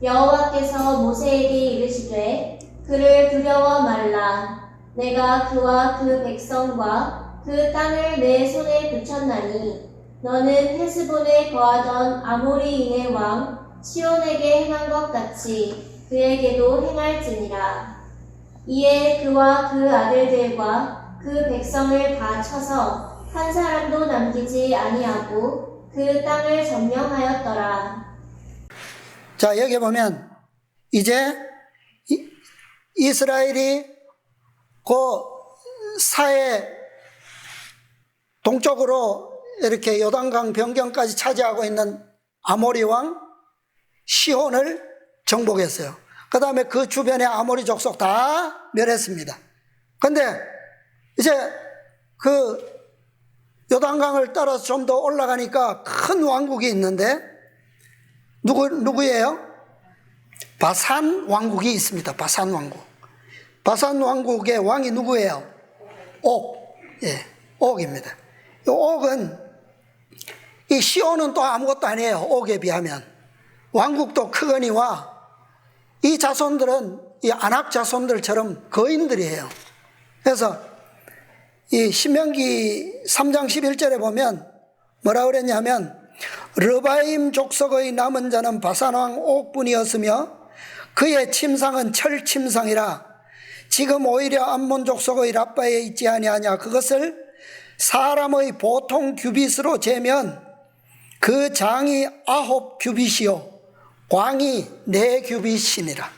여호와께서 모세에게 이르시되 그를 두려워 말라. 내가 그와 그 백성과 그 땅을 내 손에 붙였나니 너는 헤스본에 거하던 아모리인의 왕 시온에게 행한 것 같이 그에게도 행할지니라. 이에 그와 그 아들들과 그 백성을 다 쳐서 한 사람도 남기지 아니하고 그 땅을 점령하였더라. 자, 여기 보면 이제 이스라엘이 그 사해 동쪽으로 이렇게 요단강 변경까지 차지하고 있는 아모리 왕 시혼을 정복했어요. 그 다음에 그 주변의 아모리 족속 다 멸했습니다. 근데 이제 그 요단강을 따라서 좀 더 올라가니까 큰 왕국이 있는데 누구예요? 바산 왕국이 있습니다. 바산 왕국. 바산 왕국의 왕이 누구예요? 옥. 예, 옥입니다. 이 옥은, 이 시온은 또 아무것도 아니에요. 옥에 비하면. 왕국도 크거니와 이 자손들은 이 아낙 자손들처럼 거인들이에요. 그래서 이 신명기 3장 11절에 보면 뭐라 그랬냐면 르바임 족속의 남은 자는 바산왕 옥뿐이었으며 그의 침상은 철 침상이라. 지금 오히려 암몬 족속의 랍바에 있지 아니하냐. 그것을 사람의 보통 규빗으로 재면 그 장이 9 규빗이요 광이 4 규빗이니라.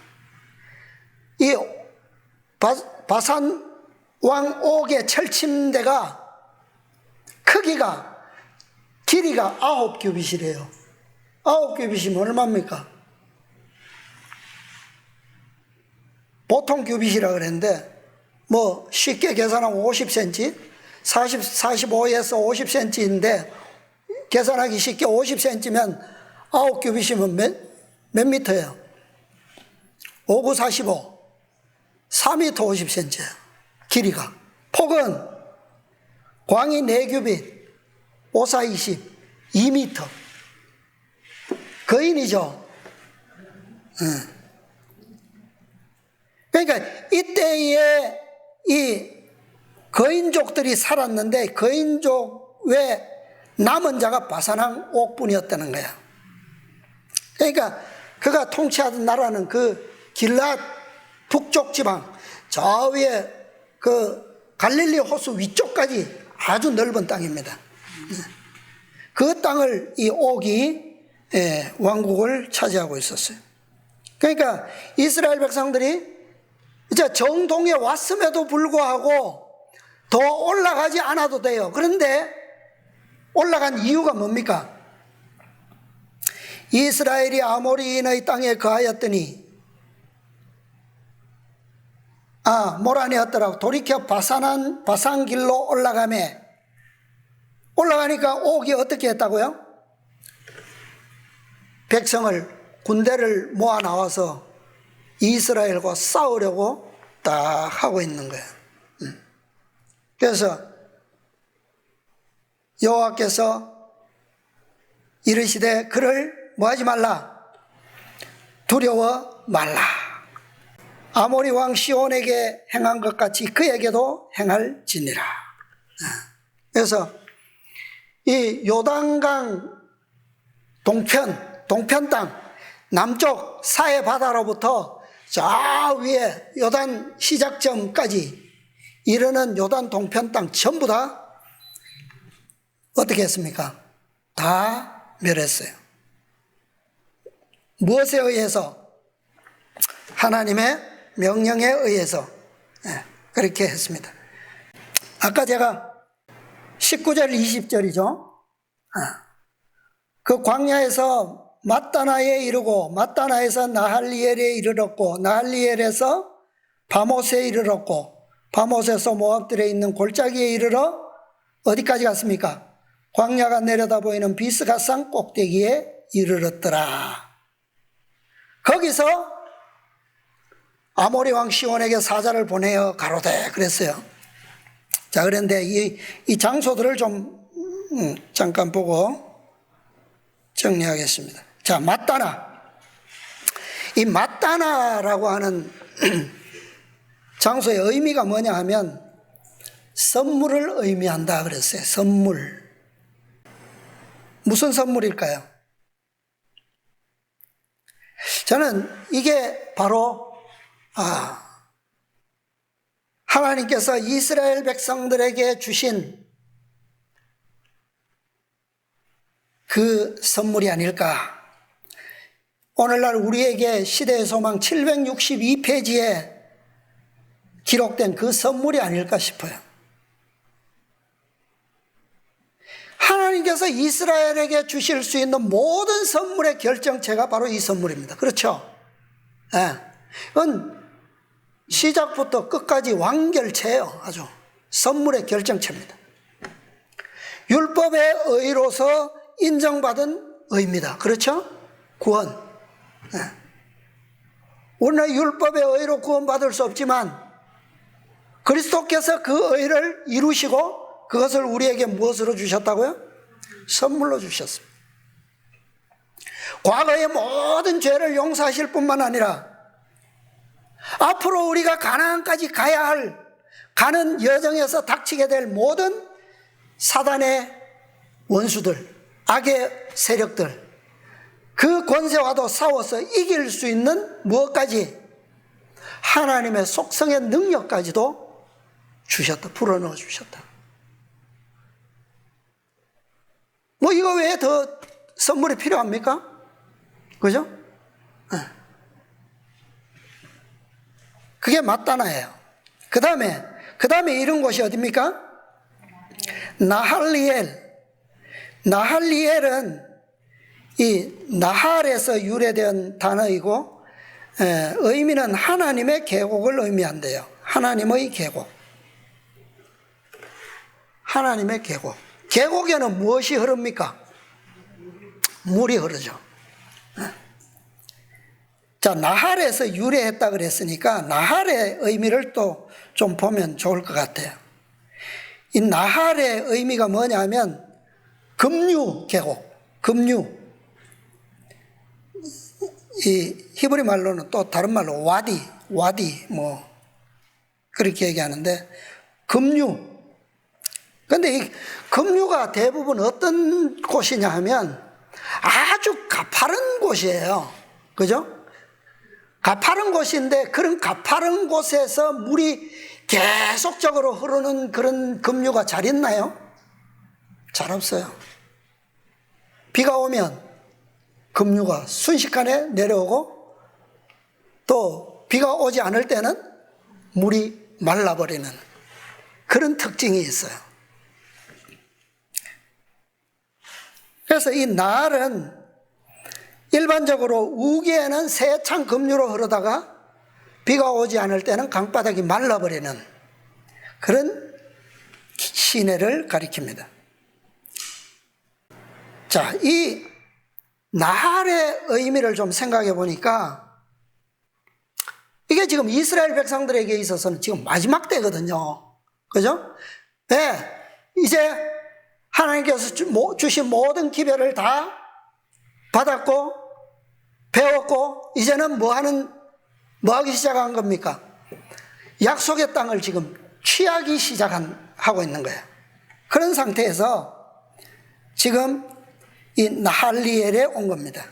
이 바산 왕 옥의 철침대가 크기가 길이가 9 규빗이래요. 9 규빗이면 얼마입니까? 보통 규빗이라 그랬는데 뭐 쉽게 계산하면 50cm, 45에서 50cm인데 계산하기 쉽게 50cm면 9 규빗이면 몇 미터예요? 5, 9, 45, 4m 50cm예요. 길이가. 폭은 광이 4 규빗, 5, 4, 20, 2m. 거인이죠. 그러니까 이때에 이 거인족들이 살았는데 거인족의 남은 자가 바산왕 옥뿐이었다는 거야. 그러니까 그가 통치하던 나라는 그 길랏 북쪽 지방 저 위에 그 갈릴리 호수 위쪽까지 아주 넓은 땅입니다. 그 땅을 이 옥이 왕국을 차지하고 있었어요. 그러니까 이스라엘 백성들이 이제 정동에 왔음에도 불구하고 더 올라가지 않아도 돼요. 그런데 올라간 이유가 뭡니까? 이스라엘이 아모리인의 땅에 거하였더니 몰아내었더라고. 돌이켜 바산길로 올라가매. 올라가니까 옥이 어떻게 했다고요? 백성을 군대를 모아 나와서 이스라엘과 싸우려고 딱 하고 있는 거예요. 그래서 여호와께서 이르시되 그를 뭐하지 말라? 두려워 말라. 아모리 왕 시온에게 행한 것 같이 그에게도 행할지니라. 그래서 이 요단강 동편 땅 남쪽 사해 바다로부터 저 위에 요단 시작점까지 이르는 요단 동편 땅 전부 다 어떻게 했습니까? 다 멸했어요. 무엇에 의해서? 하나님의 명령에 의해서. 그렇게 했습니다. 아까 제가 19절 20절이죠. 그 광야에서 맛다나에 이르고 맛다나에서 나할리엘에 이르렀고 나할리엘에서 바못에 이르렀고 바못에서 모압들에 있는 골짜기에 이르러 어디까지 갔습니까? 광야가 내려다 보이는 비스가산 꼭대기에 이르렀더라. 거기서 아모리 왕 시온에게 사자를 보내어 가로되 그랬어요. 자, 그런데 이 장소들을 좀 잠깐 보고 정리하겠습니다. 자, 맛다나. 이 맛다나라고 하는 장소의 의미가 뭐냐 하면 선물을 의미한다 그랬어요. 선물. 무슨 선물일까요? 저는 이게 바로 하나님께서 이스라엘 백성들에게 주신 그 선물이 아닐까. 오늘날 우리에게 시대의 소망 762페이지에 기록된 그 선물이 아닐까 싶어요. 하나님께서 이스라엘에게 주실 수 있는 모든 선물의 결정체가 바로 이 선물입니다. 그렇죠? 이건 시작부터 끝까지 완결체예요. 아주 선물의 결정체입니다. 율법의 의로서 인정받은 의입니다. 그렇죠? 구원. 우리는 율법의 의로 구원받을 수 없지만 그리스도께서 그 의를 이루시고 그것을 우리에게 무엇으로 주셨다고요? 선물로 주셨습니다. 과거의 모든 죄를 용서하실 뿐만 아니라 앞으로 우리가 가나안까지 가야 할 가는 여정에서 닥치게 될 모든 사단의 원수들, 악의 세력들, 그 권세와도 싸워서 이길 수 있는 무엇까지? 하나님의 속성의 능력까지도 주셨다. 불어넣어 주셨다. 뭐 이거 외에 더 선물이 필요합니까? 그죠? 그게 맛다나예요. 그 다음에 이런 곳이 어디입니까? 나할리엘. 나할리엘은 이 나할에서 유래된 단어이고 의미는 하나님의 계곡을 의미한대요. 하나님의 계곡. 하나님의 계곡. 계곡에는 무엇이 흐릅니까? 물이 흐르죠. 자, 나할에서 유래했다 그랬으니까 나할의 의미를 또 좀 보면 좋을 것 같아요. 이 나할의 의미가 뭐냐면 급류 계곡, 급류. 이 히브리 말로는 또 다른 말로 와디 뭐 그렇게 얘기하는데 급류. 근데 이 급류가 대부분 어떤 곳이냐 하면 아주 가파른 곳이에요. 그죠? 가파른 곳인데 그런 가파른 곳에서 물이 계속적으로 흐르는 그런 급류가 잘 있나요? 잘 없어요. 비가 오면 급류가 순식간에 내려오고 또 비가 오지 않을 때는 물이 말라버리는 그런 특징이 있어요. 그래서 이 나할은 일반적으로 우기에는 세찬 급류로 흐르다가 비가 오지 않을 때는 강바닥이 말라버리는 그런 시내를 가리킵니다. 자, 이 나할의 의미를 좀 생각해 보니까 이게 지금 이스라엘 백성들에게 있어서는 지금 마지막 때거든요. 그죠? 네, 이제 하나님께서 주신 모든 기별을 다 받았고 배웠고 이제는 뭐 하기 시작한 겁니까? 약속의 땅을 지금 취하기 하고 있는 거예요. 그런 상태에서 지금 이 나할리엘에 온 겁니다.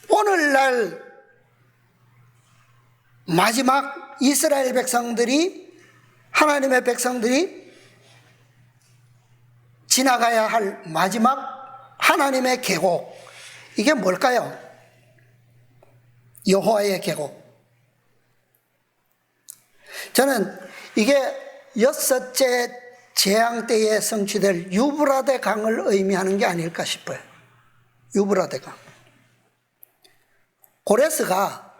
오늘날 마지막 이스라엘 백성들이 하나님의 백성들이 지나가야 할 마지막 하나님의 계곡, 이게 뭘까요? 여호와의 계곡. 저는 이게 여섯째 재앙 때에 성취될 유브라데 강을 의미하는 게 아닐까 싶어요. 유브라데 강. 고레스가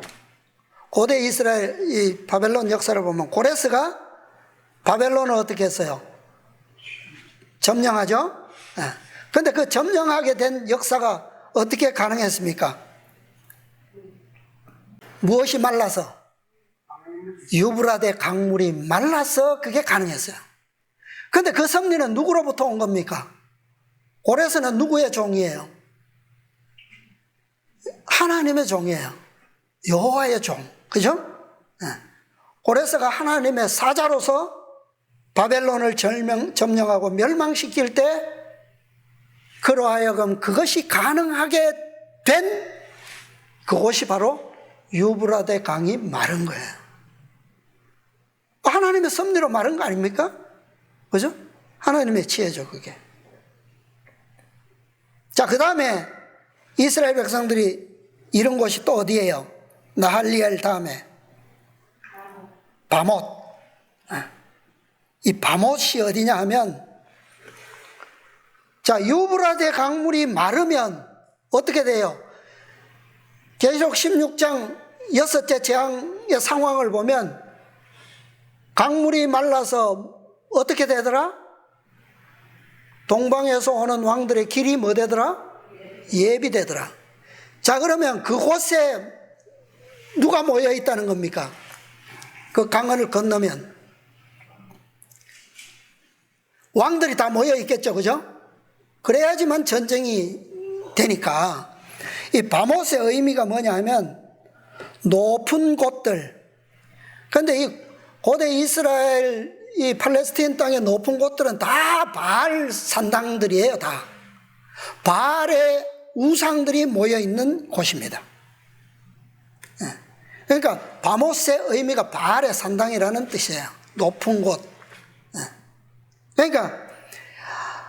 고대 이스라엘 이 바벨론 역사를 보면 고레스가 바벨론을 어떻게 했어요? 점령하죠? 그런데 그 점령하게 된 역사가 어떻게 가능했습니까? 무엇이 말라서? 유브라데 강물이 말라서 그게 가능했어요. 그런데 그 승리는 누구로부터 온 겁니까? 고레스는 누구의 종이에요? 하나님의 종이에요. 여호와의 종. 그죠? 고레스가 하나님의 사자로서 바벨론을 점령하고 멸망시킬 때 그로 하여금 그것이 가능하게 된 그곳이 바로 유브라데 강이 마른 거예요. 하나님의 섭리로 마른 거 아닙니까? 그죠? 하나님의 지혜죠, 그게. 자, 그 다음에 이스라엘 백성들이 이런 곳이 또 어디예요? 나할리엘 다음에 바못. 이 바못이 어디냐 하면, 자, 유브라데 강물이 마르면 어떻게 돼요? 계시록 16장 여섯째 재앙의 상황을 보면 강물이 말라서 어떻게 되더라? 동방에서 오는 왕들의 길이 뭐 되더라? 예비되더라. 자, 그러면 그곳에 누가 모여 있다는 겁니까? 그 강을 건너면 왕들이 다 모여 있겠죠, 그죠? 그래야지만 전쟁이 되니까. 이 바못의 의미가 뭐냐 하면 높은 곳들. 그런데 이 고대 이스라엘 이 팔레스타인 땅의 높은 곳들은 다 바알 산당들이에요, 다. 바알의 우상들이 모여 있는 곳입니다. 그러니까 바못의 의미가 바알의 산당이라는 뜻이에요. 높은 곳. 그러니까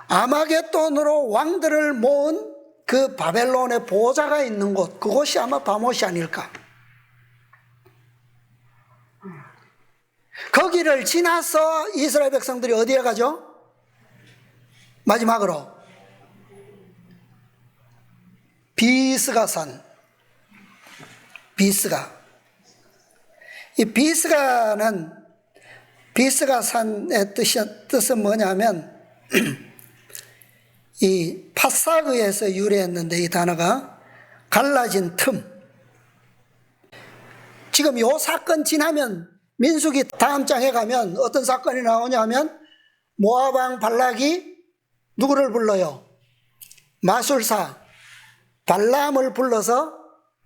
아마겟돈으로 왕들을 모은 그 바벨론의 보좌가 있는 곳, 그곳이 아마 바못이 아닐까. 거기를 지나서 이스라엘 백성들이 어디에 가죠? 마지막으로 비스가산. 비스가. 이 비스가산의 뜻은 뭐냐면 이 파사그에서 유래했는데 이 단어가 갈라진 틈. 지금 요 사건 지나면 민수기 다음 장에 가면 어떤 사건이 나오냐 하면 모압왕 발락이 누구를 불러요? 마술사 발람을 불러서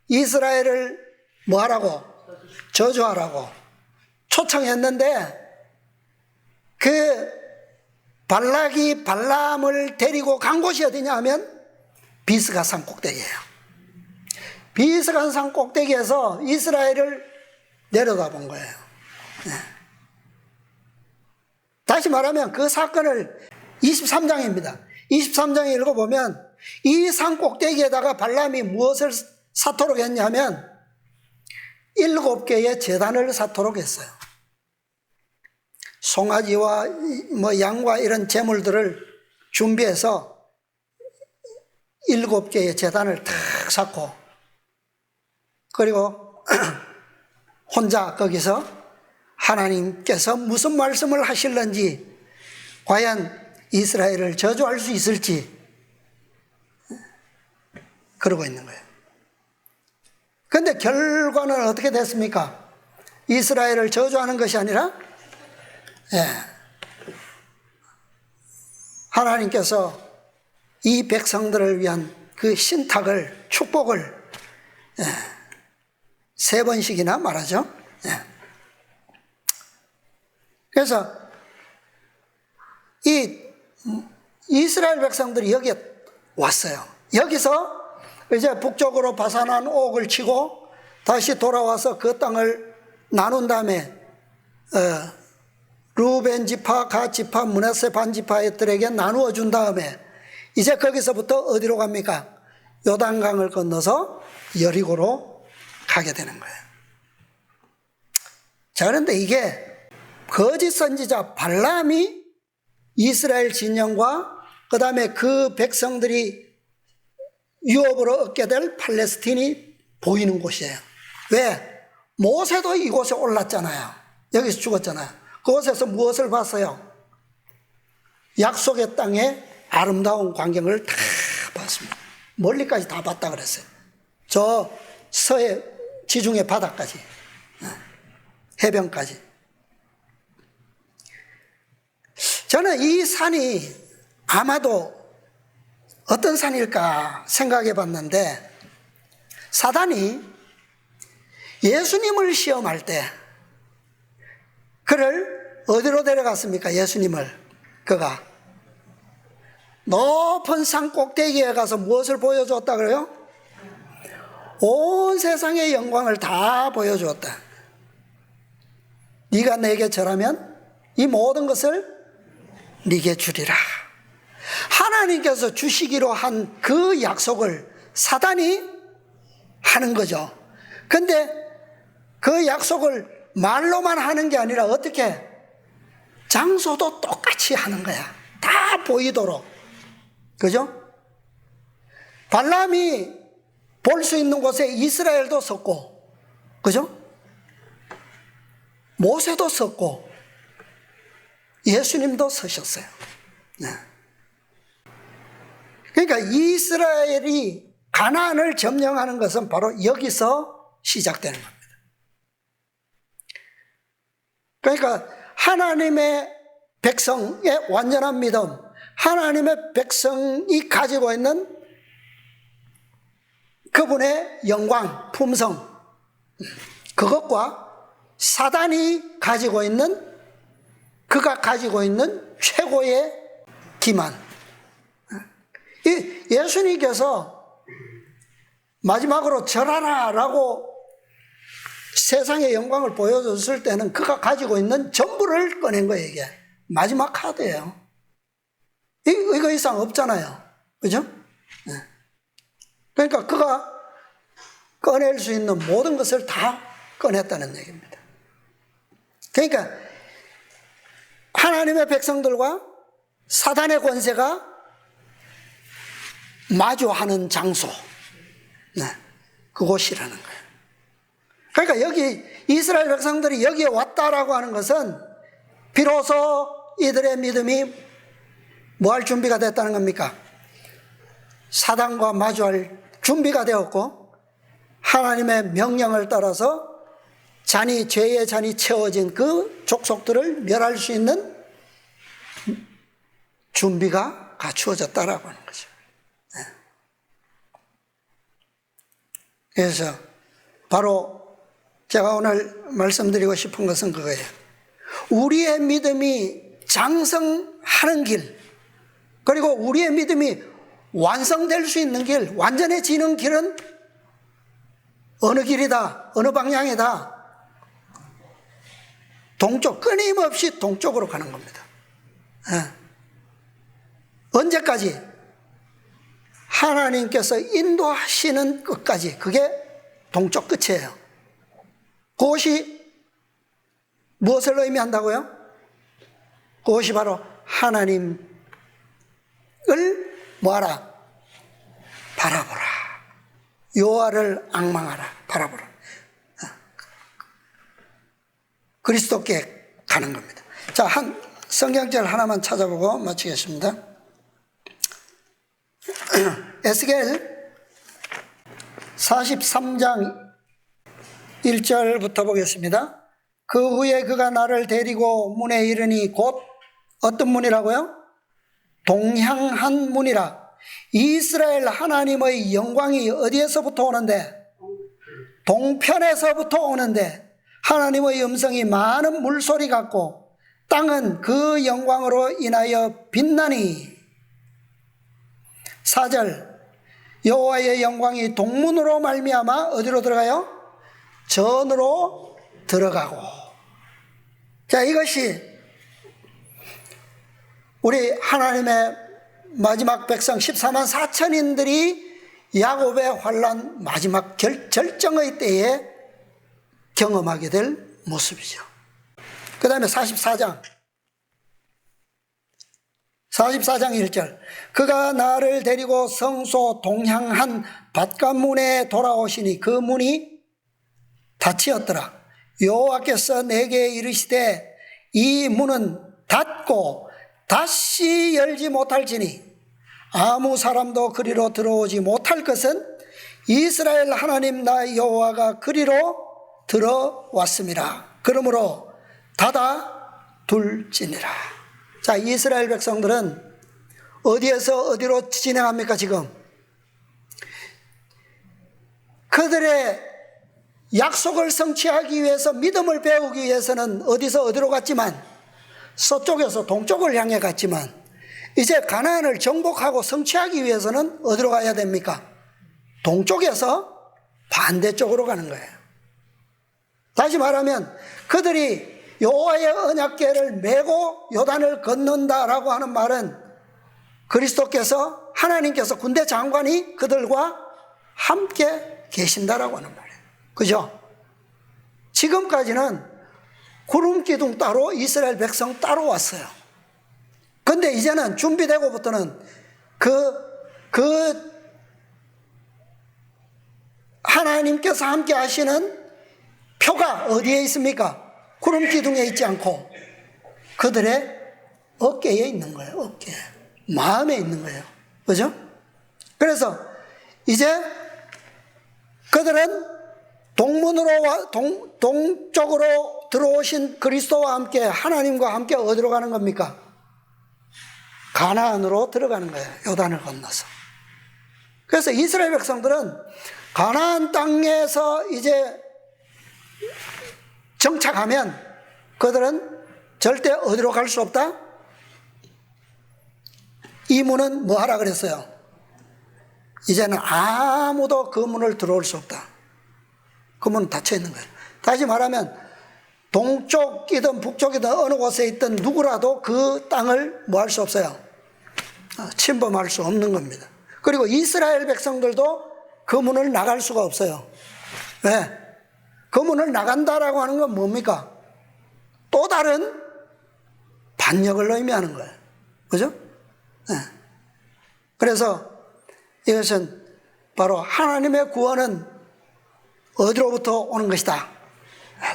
이스라엘을 뭐 하라고? 저주하라고 초청했는데 그 발락이 발람을 데리고 간 곳이 어디냐 하면 비스가산 꼭대기예요. 비스가산 꼭대기에서 이스라엘을 내려다본 거예요. 다시 말하면 그 사건을 23장입니다. 23장에 읽어보면 이 산 꼭대기에다가 발람이 무엇을 쌓도록 했냐면 7개의 제단을 쌓도록 했어요. 송아지와 뭐 양과 이런 제물들을 준비해서 7개의 제단을 탁 쌓고 그리고 혼자 거기서 하나님께서 무슨 말씀을 하실는지 과연 이스라엘을 저주할 수 있을지 그러고 있는 거예요. 그런데 결과는 어떻게 됐습니까? 이스라엘을 저주하는 것이 아니라 하나님께서 이 백성들을 위한 그 신탁을 축복을 3번씩이나 말하죠. 그래서 이 이스라엘 백성들이 여기에 왔어요. 여기서 이제 북쪽으로 바산한 옥을 치고 다시 돌아와서 그 땅을 나눈 다음에 루벤 지파, 갓 지파, 므낫세 반 지파들에게 나누어 준 다음에 이제 거기서부터 어디로 갑니까? 요단강을 건너서 여리고로 가게 되는 거예요. 자, 그런데 이게 거짓 선지자 발람이 이스라엘 진영과 그 다음에 그 백성들이 유업으로 얻게 될 팔레스틴이 보이는 곳이에요. 왜? 모세도 이곳에 올랐잖아요. 여기서 죽었잖아요. 그곳에서 무엇을 봤어요? 약속의 땅의 아름다운 광경을 다 봤습니다. 멀리까지 다 봤다 그랬어요. 저 서해 지중해 바다까지, 해변까지. 저는 이 산이 아마도 어떤 산일까 생각해 봤는데, 사단이 예수님을 시험할 때 그를 어디로 데려갔습니까? 예수님을. 그가 높은 산 꼭대기에 가서 무엇을 보여주었다 그래요? 온 세상의 영광을 다 보여주었다. 네가 내게 절하면 이 모든 것을 네게 주리라. 하나님께서 주시기로 한 그 약속을 사단이 하는 거죠. 근데 그 약속을 말로만 하는 게 아니라 어떻게? 장소도 똑같이 하는 거야. 다 보이도록. 그죠? 발람이 볼 수 있는 곳에 이스라엘도 섰고, 그죠? 모세도 섰고, 예수님도 서셨어요. 네. 그러니까 이스라엘이 가나안을 점령하는 것은 바로 여기서 시작되는 겁니다. 그러니까 하나님의 백성의 완전한 믿음, 하나님의 백성이 가지고 있는 그분의 영광, 품성, 그것과 사단이 가지고 있는, 그가 가지고 있는 최고의 기만. 예수님께서 마지막으로 절하라 라고 세상의 영광을 보여줬을 때는 그가 가지고 있는 전부를 꺼낸 거예요. 이게 마지막 카드예요. 이거 이상 없잖아요. 그죠? 그러니까 그가 꺼낼 수 있는 모든 것을 다 꺼냈다는 얘기입니다. 그러니까 하나님의 백성들과 사단의 권세가 마주하는 장소, 그곳이라는 거예요. 그러니까 여기 이스라엘 백성들이 여기에 왔다라고 하는 것은 비로소 이들의 믿음이 뭐 할 준비가 됐다는 겁니까? 사단과 마주할 준비가 되었고, 하나님의 명령을 따라서 죄의 잔이 채워진 그 족속들을 멸할 수 있는 준비가 갖추어졌다라고 하는 거죠. 그래서 바로 제가 오늘 말씀드리고 싶은 것은 그거예요. 우리의 믿음이 장성하는 길, 그리고 우리의 믿음이 완성될 수 있는 길, 완전해지는 길은 어느 길이다, 어느 방향이다. 동쪽, 끊임없이 동쪽으로 가는 겁니다. 언제까지? 하나님께서 인도하시는 끝까지. 그게 동쪽 끝이에요. 그것이 무엇을 의미한다고요? 그것이 바로 하나님을 뭐하라? 바라보라. 여호와를 앙망하라. 바라보라. 그리스도께 가는 겁니다. 자, 한 성경절 하나만 찾아보고 마치겠습니다. 에스겔 43장 1절부터 보겠습니다. 그 후에 그가 나를 데리고 문에 이르니 곧 어떤 문이라고요? 동향한 문이라. 이스라엘 하나님의 영광이 어디에서부터 오는데? 동편에서부터 오는데, 하나님의 음성이 많은 물소리 같고 땅은 그 영광으로 인하여 빛나니. 4절, 여호와의 영광이 동문으로 말미암아 어디로 들어가요? 전으로 들어가고. 자, 이것이 우리 하나님의 마지막 백성 14만 4천인들이 야곱의 환난 마지막 절정의 때에 경험하게 될 모습이죠. 그 다음에 44장 1절. 그가 나를 데리고 성소 동향한 밭가문에 돌아오시니 그 문이 닫히었더라. 여호와께서 내게 이르시되 이 문은 닫고 다시 열지 못할지니 아무 사람도 그리로 들어오지 못할 것은 이스라엘 하나님 나 여호와가 그리로 들어왔음이라. 그러므로 닫아 둘지니라. 자, 이스라엘 백성들은 어디에서 어디로 진행합니까? 지금 그들의 약속을 성취하기 위해서, 믿음을 배우기 위해서는 어디서 어디로 갔지만, 서쪽에서 동쪽을 향해 갔지만, 이제 가나안을 정복하고 성취하기 위해서는 어디로 가야 됩니까? 동쪽에서 반대쪽으로 가는 거예요. 다시 말하면 그들이 여호와의 언약궤를 메고 요단을 건넌다라고 하는 말은 그리스도께서, 하나님께서, 군대 장관이 그들과 함께 계신다라고 하는 말이에요. 그죠? 지금까지는 구름 기둥 따로 이스라엘 백성 따로 왔어요. 근데 이제는 준비되고부터는 그 하나님께서 함께 하시는 표가 어디에 있습니까? 구름 기둥에 있지 않고 그들의 어깨에 있는 거예요. 어깨에, 마음에 있는 거예요. 그죠? 그래서 이제 그들은 동쪽으로 들어오신 그리스도와 함께, 하나님과 함께 어디로 가는 겁니까? 가나안으로 들어가는 거예요. 요단을 건너서. 그래서 이스라엘 백성들은 가나안 땅에서 이제 정착하면 그들은 절대 어디로 갈 수 없다? 이 문은 뭐 하라 그랬어요? 이제는 아무도 그 문을 들어올 수 없다. 그 문은 닫혀 있는 거예요. 다시 말하면 동쪽이든 북쪽이든 어느 곳에 있든 누구라도 그 땅을 뭐 할 수 없어요? 침범할 수 없는 겁니다. 그리고 이스라엘 백성들도 그 문을 나갈 수가 없어요. 왜? 그 문을 나간다라고 하는 건 뭡니까? 또 다른 반역을 의미하는 거예요. 그죠? 네. 그래서 이것은 바로 하나님의 구원은 어디로부터 오는 것이다?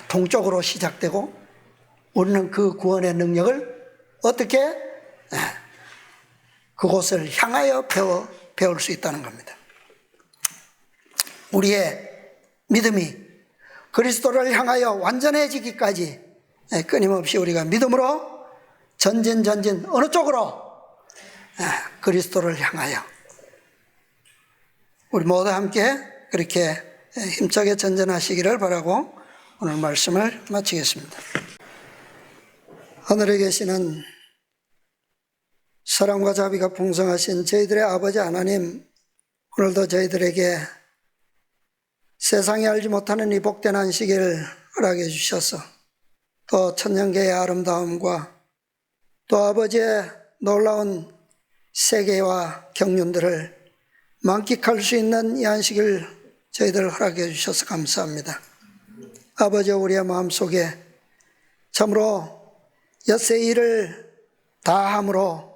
동쪽으로 시작되고, 우리는 그 구원의 능력을 어떻게 그곳을 향하여 배울 수 있다는 겁니다. 우리의 믿음이 그리스도를 향하여 완전해지기까지 끊임없이 우리가 믿음으로 전진 어느 쪽으로? 그리스도를 향하여 우리 모두 함께 그렇게 힘차게 전진하시기를 바라고 오늘 말씀을 마치겠습니다. 하늘에 계시는 사랑과 자비가 풍성하신 저희들의 아버지 하나님, 오늘도 저희들에게 세상이 알지 못하는 이 복된 안식일을 허락해 주셔서 또 천년계의 아름다움과 또 아버지의 놀라운 세계와 경륜들을 만끽할 수 있는 이 안식일 저희들 허락해 주셔서 감사합니다. 아버지, 우리의 마음속에 참으로 엿새 일을 다함으로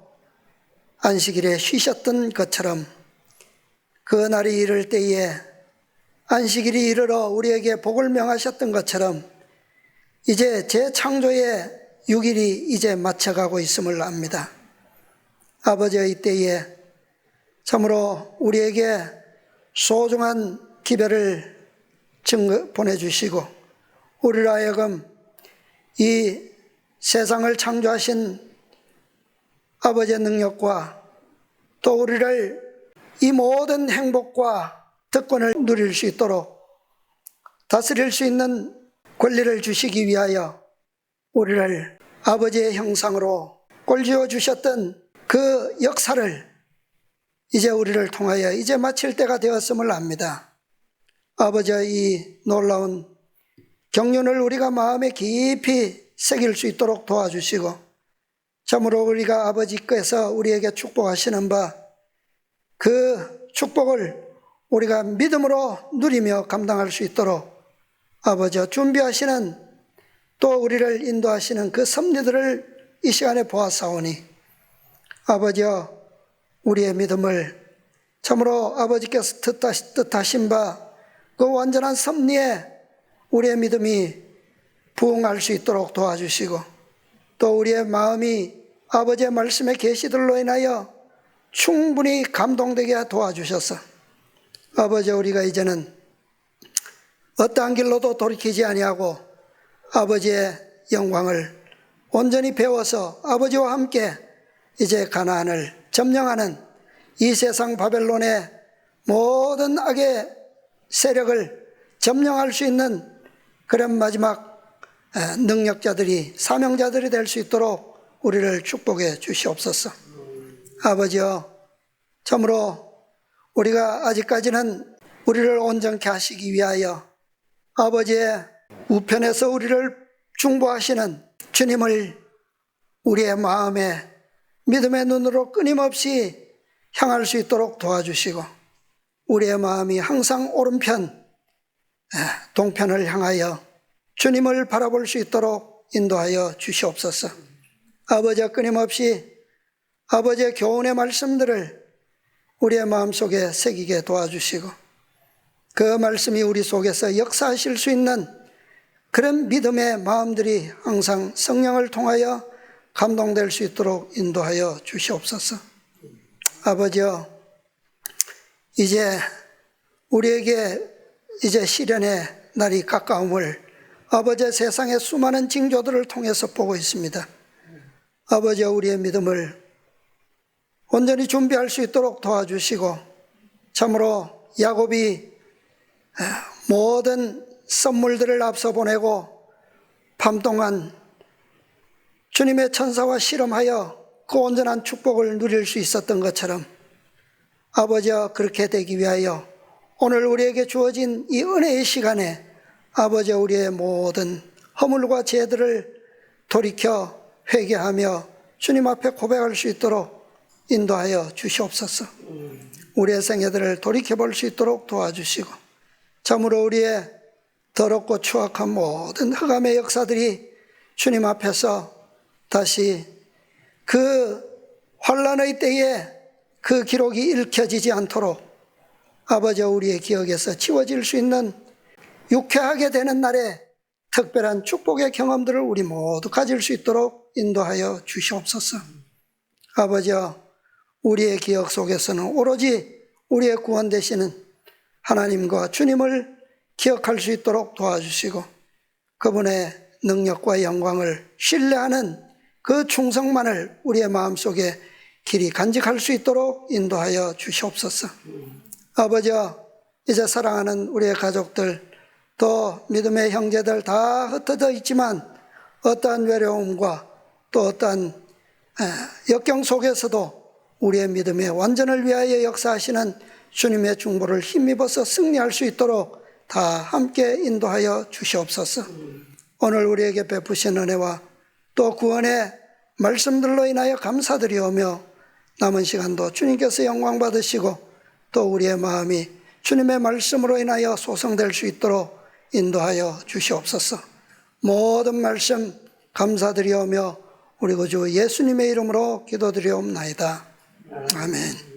안식일에 쉬셨던 것처럼 그 날이 이를 때에 안식일이 이르러 우리에게 복을 명하셨던 것처럼 이제 재창조의 6일이 이제 맞춰가고 있음을 압니다. 아버지의 이때에 참으로 우리에게 소중한 기별을 보내주시고 우리로 하여금 이 세상을 창조하신 아버지의 능력과 또 우리를 이 모든 행복과 특권을 누릴 수 있도록 다스릴 수 있는 권리를 주시기 위하여 우리를 아버지의 형상으로 꼴지어 주셨던 그 역사를 이제 우리를 통하여 이제 마칠 때가 되었음을 압니다. 아버지의 이 놀라운 경륜을 우리가 마음에 깊이 새길 수 있도록 도와주시고 참으로 우리가 아버지께서 우리에게 축복하시는 바 그 축복을 우리가 믿음으로 누리며 감당할 수 있도록 아버지와 준비하시는 또 우리를 인도하시는 그 섭리들을 이 시간에 보았사오니 아버지여, 우리의 믿음을 참으로 아버지께서 뜻하신 바 그 완전한 섭리에 우리의 믿음이 부응할 수 있도록 도와주시고, 또 우리의 마음이 아버지의 말씀의 계시들로 인하여 충분히 감동되게 도와주셔서 아버지, 우리가 이제는 어떠한 길로도 돌이키지 아니하고 아버지의 영광을 온전히 배워서 아버지와 함께 이제 가나안을 점령하는 이 세상 바벨론의 모든 악의 세력을 점령할 수 있는 그런 마지막 능력자들이, 사명자들이 될 수 있도록 우리를 축복해 주시옵소서. 아버지여, 참으로 우리가 아직까지는 우리를 온전케 하시기 위하여 아버지의 우편에서 우리를 중보하시는 주님을 우리의 마음에 믿음의 눈으로 끊임없이 향할 수 있도록 도와주시고, 우리의 마음이 항상 오른편, 동편을 향하여 주님을 바라볼 수 있도록 인도하여 주시옵소서. 아버지와 끊임없이 아버지의 교훈의 말씀들을 우리의 마음속에 새기게 도와주시고, 그 말씀이 우리 속에서 역사하실 수 있는 그런 믿음의 마음들이 항상 성령을 통하여 감동될 수 있도록 인도하여 주시옵소서. 아버지여, 이제 우리에게 이제 시련의 날이 가까움을 아버지의 세상의 수많은 징조들을 통해서 보고 있습니다. 아버지여, 우리의 믿음을 온전히 준비할 수 있도록 도와주시고, 참으로 야곱이 모든 선물들을 앞서 보내고 밤 동안 주님의 천사와 실험하여 그 온전한 축복을 누릴 수 있었던 것처럼 아버지여, 그렇게 되기 위하여 오늘 우리에게 주어진 이 은혜의 시간에 아버지여, 우리의 모든 허물과 죄들을 돌이켜 회개하며 주님 앞에 고백할 수 있도록 인도하여 주시옵소서. 우리의 생애들을 돌이켜볼 수 있도록 도와주시고, 참으로 우리의 더럽고 추악한 모든 흑암의 역사들이 주님 앞에서 다시 그 환난의 때에 그 기록이 읽혀지지 않도록 아버지와 우리의 기억에서 지워질 수 있는 유쾌하게 되는 날에 특별한 축복의 경험들을 우리 모두 가질 수 있도록 인도하여 주시옵소서. 아버지와 우리의 기억 속에서는 오로지 우리의 구원 되시는 하나님과 주님을 기억할 수 있도록 도와주시고, 그분의 능력과 영광을 신뢰하는 그 충성만을 우리의 마음속에 길이 간직할 수 있도록 인도하여 주시옵소서. 아버지와 이제 사랑하는 우리의 가족들, 또 믿음의 형제들 다 흩어져 있지만 어떠한 외로움과 또 어떠한 역경 속에서도 우리의 믿음의 완전을 위하여 역사하시는 주님의 중보를 힘입어서 승리할 수 있도록 다 함께 인도하여 주시옵소서. 오늘 우리에게 베푸신 은혜와 또 구원의 말씀들로 인하여 감사드리오며, 남은 시간도 주님께서 영광 받으시고 또 우리의 마음이 주님의 말씀으로 인하여 소성될 수 있도록 인도하여 주시옵소서. 모든 말씀 감사드리오며 우리 구주 예수님의 이름으로 기도드리옵나이다. 아멘.